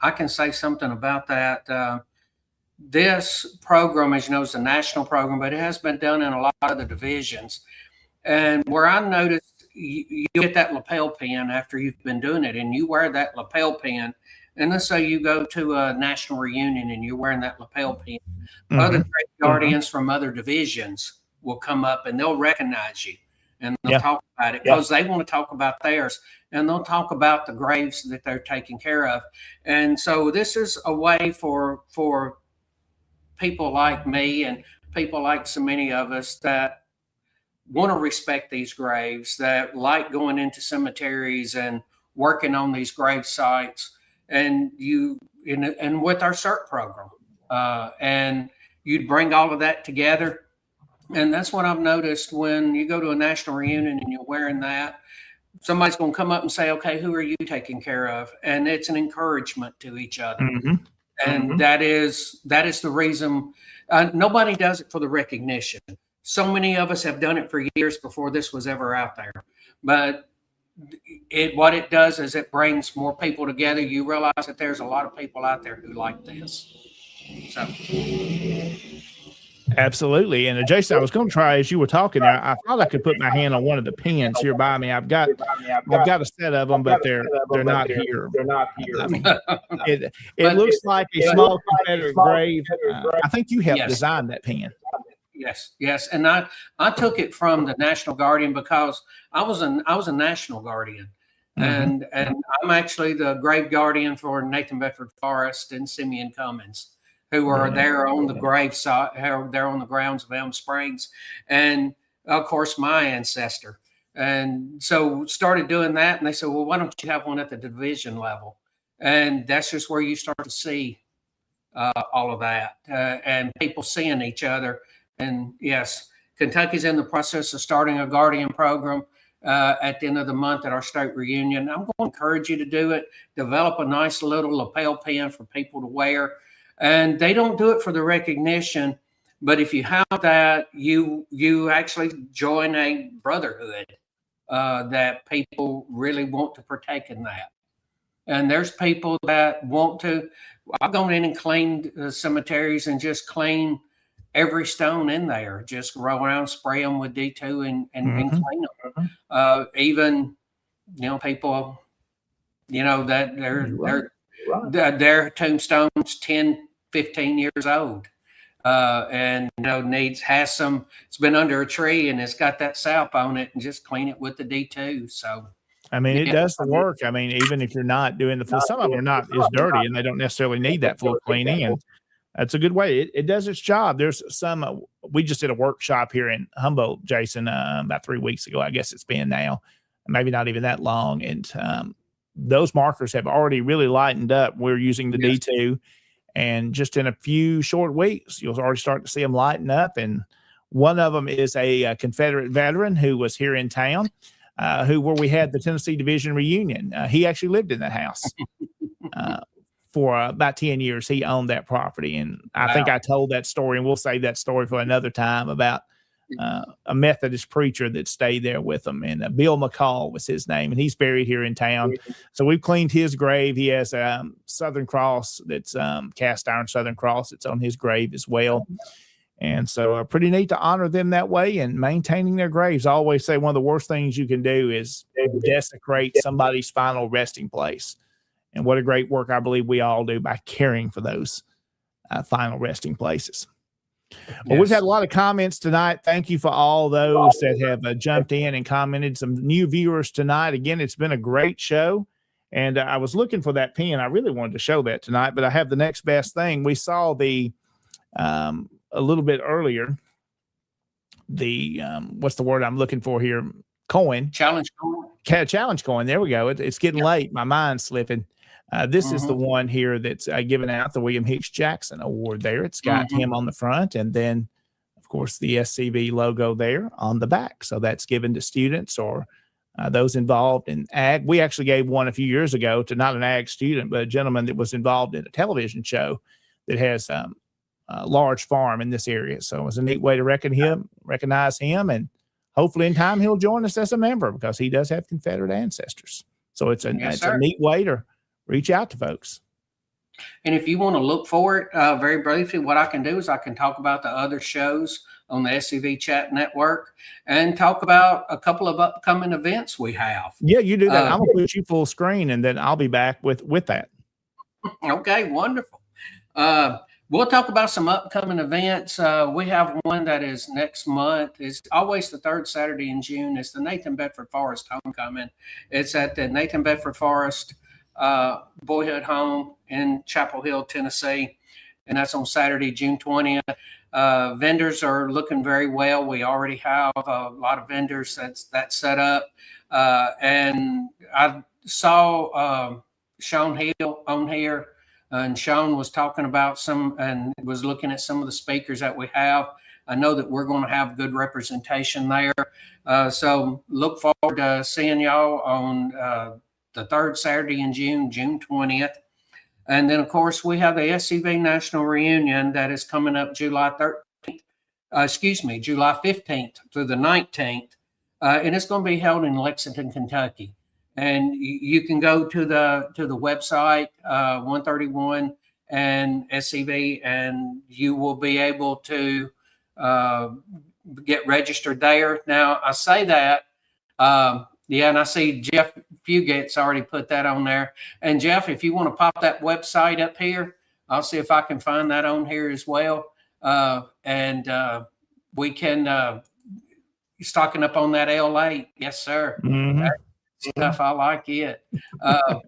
I can say something about that. This program, as you know, is a national program, but it has been done in a lot of the divisions. And where I noticed you get that lapel pin after you've been doing it, and you wear that lapel pin. And let's say you go to a national reunion and you're wearing that lapel pin. Other grave guardians from other divisions will come up and they'll recognize you, and they'll talk about it because they want to talk about theirs, and they'll talk about the graves that they're taking care of. And so this is a way for people like me and people like so many of us that want to respect these graves, that like going into cemeteries and working on these grave sites, and with our CERT program, and you'd bring all of that together. And that's what I've noticed when you go to a national reunion and you're wearing that, somebody's going to come up and say, okay, who are you taking care of? And it's an encouragement to each other. And that is the reason. Nobody does it for the recognition. So many of us have done it for years before this was ever out there. But what it does is it brings more people together. You realize that there's a lot of people out there who like this. So Absolutely. And Jason, I was going to try as you were talking there. I thought I could put my hand on one of the pins here by me. I've got a set of them, but they're not here. It looks like a small Confederate grave. I think you helped design that pin. Yes. And I took it from the National Guardian because I was a National Guardian. And I'm actually the grave guardian for Nathan Bedford Forrest and Simeon Cummins, who are there on the grave site, they're on the grounds of Elm Springs, and of course my ancestor. And so started doing that, and they said, well, why don't you have one at the division level? And that's just where you start to see all of that and people seeing each other. And yes, Kentucky's in the process of starting a guardian program at the end of the month at our state reunion. I'm going to encourage you to do it. Develop a nice little lapel pin for people to wear. And they don't do it for the recognition, but if you have that, you actually join a brotherhood that people really want to partake in that. And there's people that want to. I've gone in and cleaned cemeteries and just clean every stone in there. Just go around, spray them with D2 and clean them. Even people, that their tombstone's 10, 15 years old, and it's been under a tree and it's got that sap on it, and just clean it with the D2. So I mean, it does the work. I mean, even if you're not doing the full, some of them are not as dirty and they don't necessarily need that full cleaning, and that's a good way. It does its job. There's some. We just did a workshop here in Humboldt, Jason, about 3 weeks ago. I guess it's been now, maybe not even that long, and those markers have already really lightened up. We're using the D2. And just in a few short weeks, you'll already start to see them lighten up. And one of them is a Confederate veteran who was here in town, where we had the Tennessee Division reunion. He actually lived in that house for about 10 years. He owned that property. And I think I told that story, and we'll save that story for another time, about a Methodist preacher that stayed there with him. And Bill McCall was his name, and he's buried here in town. So we've cleaned his grave. He has a Southern Cross that's cast iron Southern Cross. It's on his grave as well. And so pretty neat to honor them that way and maintaining their graves. I always say one of the worst things you can do is desecrate somebody's final resting place. And what a great work I believe we all do by caring for those final resting places. Well, we've had a lot of comments tonight. Thank you for all those that have jumped in and commented. Some new viewers tonight. Again, it's been a great show. And I was looking for that pin. I really wanted to show that tonight, but I have the next best thing. We saw the a little bit earlier, the what's the word I'm looking for here? Coin. Challenge coin. Challenge coin. There we go. It's getting late. My mind's slipping. This is the one here that's giving out the William Hicks Jackson Award there. It's got him on the front, and then, of course, the SCV logo there on the back. So that's given to students or those involved in ag. We actually gave one a few years ago to not an ag student, but a gentleman that was involved in a television show that has a large farm in this area. So it was a neat way to recognize him, and hopefully in time he'll join us as a member because he does have Confederate ancestors. So it's a neat way to reach out to folks. And if you want to look for it very briefly, what I can do is I can talk about the other shows on the SCV Chat Network and talk about a couple of upcoming events we have. Yeah, you do that. I'm going to put you full screen, and then I'll be back with that. Okay, wonderful. We'll talk about some upcoming events. We have one that is next month. It's always the third Saturday in June. It's the Nathan Bedford Forrest Homecoming. It's at the Nathan Bedford Forrest Boyhood Home in Chapel Hill, Tennessee, and that's on Saturday, June 20th. Vendors are looking very well. We already have a lot of vendors that's set up, and I saw Sean Hill on here, and Sean was talking about and was looking at some of the speakers that we have. I know that we're going to have good representation there, so look forward to seeing y'all on the third Saturday in June, June 20th. And then, of course, we have the SCV National Reunion that is coming up July 15th through the 19th. And it's going to be held in Lexington, Kentucky. And you can go to the website, 131 and SCV, and you will be able to get registered there. Now, I say that, yeah, and I see Jeff Fugate's already put that on there. And Jeff, if you want to pop that website up here, I'll see if I can find that on here as well. And we can stocking up on that L8. Yes, sir. Mm-hmm. That stuff, I like it. But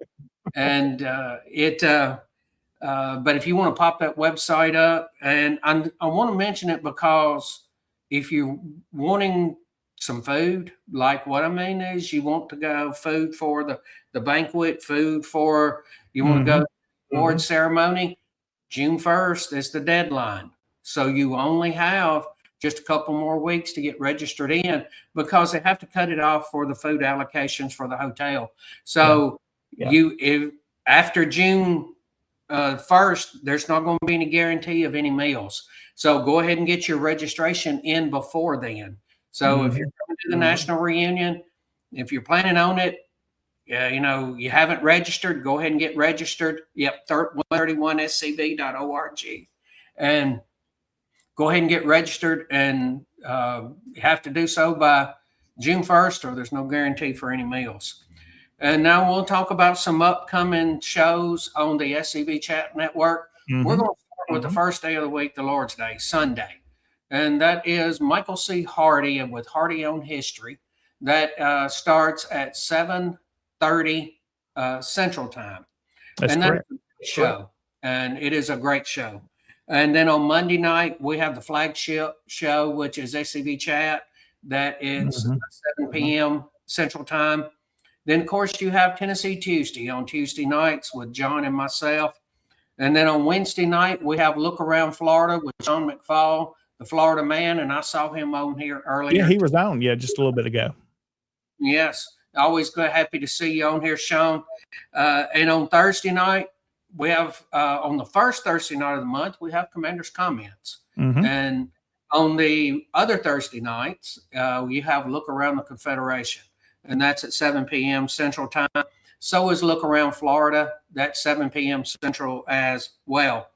if you want to pop that website up, and I want to mention it because if you're wanting some food, like what I mean is you want to go food for the banquet, food for, you want to go to the award ceremony, June 1st is the deadline. So you only have just a couple more weeks to get registered in, because they have to cut it off for the food allocations for the hotel. So if after June 1st, there's not going to be any guarantee of any meals. So go ahead and get your registration in before then. So if you're coming to the national reunion, if you're planning on it, you haven't registered, go ahead and get registered. Yep, 131scb.org. And go ahead and get registered, and you have to do so by June 1st, or there's no guarantee for any meals. And now we'll talk about some upcoming shows on the SCV Chat Network. We're going to start with the first day of the week, the Lord's Day, Sunday. And that is Michael C. Hardy with Hardy on History. That starts at 7:30 Central Time. That's correct. That's a show. And it is a great show. And then on Monday night, we have the flagship show, which is SCV Chat. That is 7 p.m. Central Time. Then, of course, you have Tennessee Tuesday on Tuesday nights with John and myself. And then on Wednesday night, we have Look Around Florida with John McFall, the Florida man. And I saw him on here earlier. Yeah, he was on, just a little bit ago. Yes. Always good. Happy to see you on here, Sean. And on Thursday night, we have, on the first Thursday night of the month, we have Commander's Comments. And on the other Thursday nights, you have Look Around the Confederation. And that's at 7 p.m. Central Time. So is Look Around Florida. That's 7 p.m. Central as well.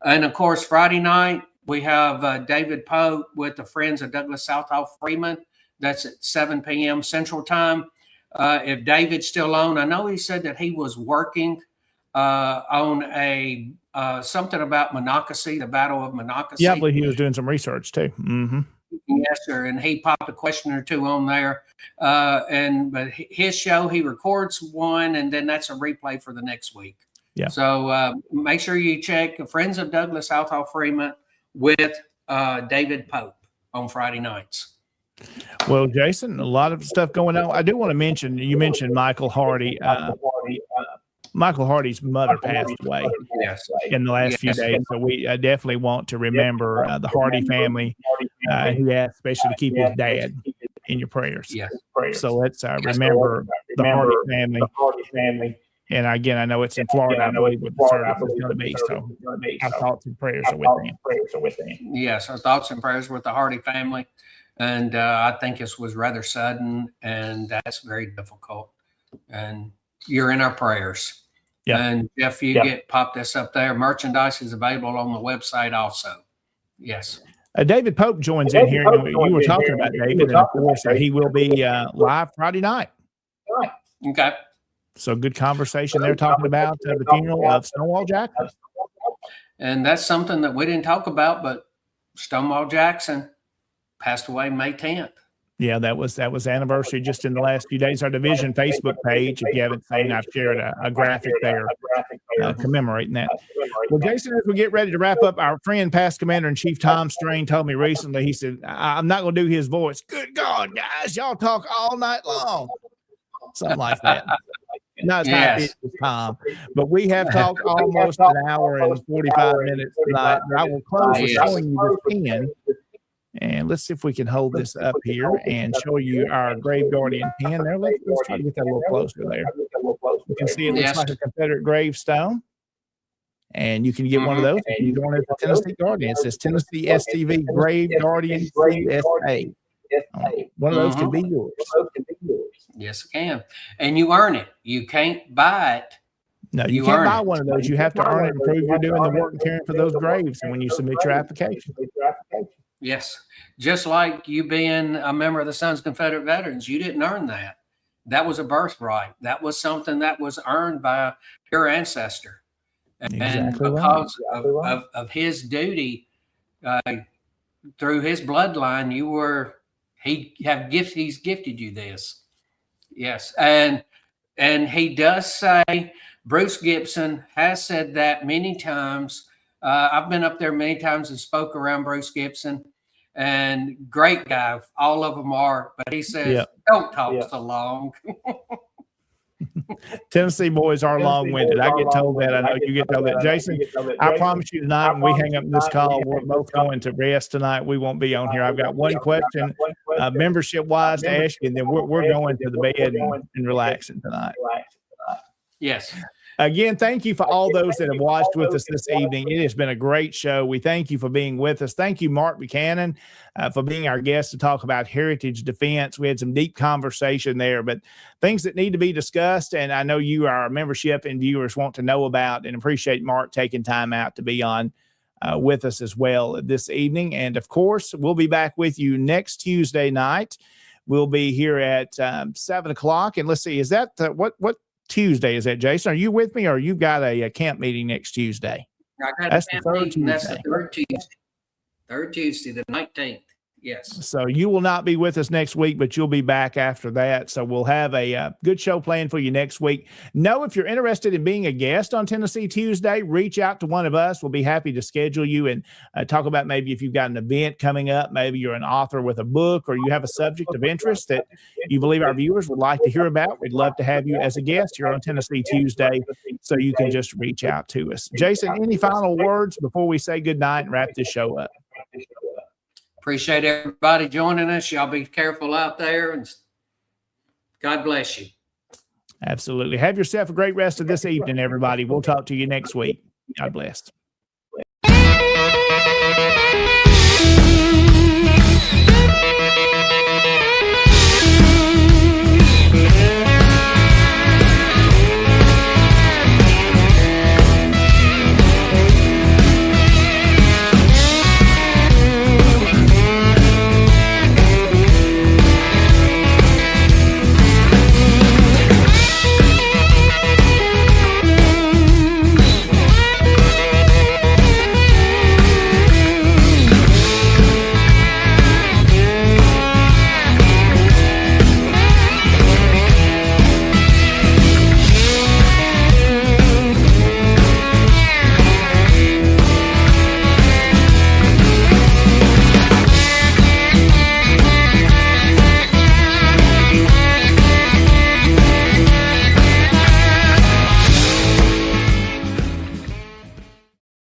And, of course, Friday night, we have David Pope with the Friends of Douglas Southall Freeman. That's at 7 p.m. Central Time. If David's still on, I know he said that he was working on a something about Monocacy, the Battle of Monocacy. Yeah, I believe he was doing some research too. Yes, sir. And he popped a question or two on there. But his show, he records one, and then that's a replay for the next week. Yeah. So make sure you check Friends of Douglas Southall Freeman with David Pope on Friday nights. Well, Jason, a lot of stuff going on. I do want to mention, you mentioned Michael Hardy. Michael Hardy's mother passed away in the last few days. So we definitely want to remember the Hardy family. He asked especially to keep his dad in your prayers. So let's remember the Hardy family. And again, I know it's in Florida, I believe, what the service is going to be. So our thoughts and prayers are with them. Yes, our thoughts and prayers with the Hardy family. And I think this was rather sudden, and that's very difficult. And you're in our prayers. Yeah. And Jeff, you get pop this up there. Merchandise is available on the website also. Yes. David Pope joins in here. You were talking about David, and of course, he will be live Friday night. Okay. So good conversation there, talking about the funeral of Stonewall Jackson. And that's something that we didn't talk about, but Stonewall Jackson passed away May 10th. Yeah, that was anniversary just in the last few days. Our division Facebook page, if you haven't seen, I've shared a graphic there commemorating that. Well, Jason, as we get ready to wrap up, our friend, past Commander-in-Chief Tom Strain told me recently, he said, I'm not going to do his voice. Good God, guys, y'all talk all night long. Something like that. Not as high as Tom, but we have talked almost an hour and 45 minutes tonight. I will close with showing you this pin. And let's see if we can hold this up here and show you our Grave Guardian pin there. Let's try to get that a little closer there. You can see it looks like a Confederate gravestone. And you can get one of those if you join the Tennessee Guardian. It says Tennessee STV Grave Guardian CSA. One of those can be yours. Yes, it can. And you earn it. You can't buy it. No, you can't buy one of those. You have to earn it and prove you're doing the work and caring for those graves and when you submit your application. Yes. Just like you being a member of the Sons of Confederate Veterans, you didn't earn that. That was a birthright. That was something that was earned by your ancestor. And Exactly right. because of his duty, through his bloodline, he's gifted you this. Yes. And he does say, Bruce Gibson has said that many times. I've been up there many times and spoke around Bruce Gibson, and great guy. All of them are, but he says, don't talk so long. Tennessee boys are long-winded. I get told that. I know you get told that. Jason, I promise you tonight when we hang up this call, we're both going to rest tonight. We won't be on here. I've got one question, membership-wise, to ask you, and then we're going to the bed and relaxing tonight. Yes. Again, thank you for all those that have watched with us this evening. It has been a great show. We thank you for being with us. Thank you, Mark Buchanan, for being our guest to talk about heritage defense. We had some deep conversation there, but things that need to be discussed. And I know you, our membership and viewers, want to know about, and appreciate Mark taking time out to be on with us as well this evening. And of course, we'll be back with you next Tuesday night. We'll be here at 7 o'clock. And let's see, is that what Tuesday is that, Jason? Are you with me, or you got a camp meeting next Tuesday? That's the third Tuesday. That's the third Tuesday. Third Tuesday, the 19th. Yes. So you will not be with us next week, but you'll be back after that. So we'll have a good show planned for you next week. Know if you're interested in being a guest on Tennessee Tuesday, reach out to one of us. We'll be happy to schedule you and talk about maybe if you've got an event coming up, maybe you're an author with a book, or you have a subject of interest that you believe our viewers would like to hear about. We'd love to have you as a guest here on Tennessee Tuesday, so you can just reach out to us. Jason, any final words before we say good night and wrap this show up? Appreciate everybody joining us. Y'all be careful out there, and God bless you. Absolutely. Have yourself a great rest of this evening, everybody. We'll talk to you next week. God bless.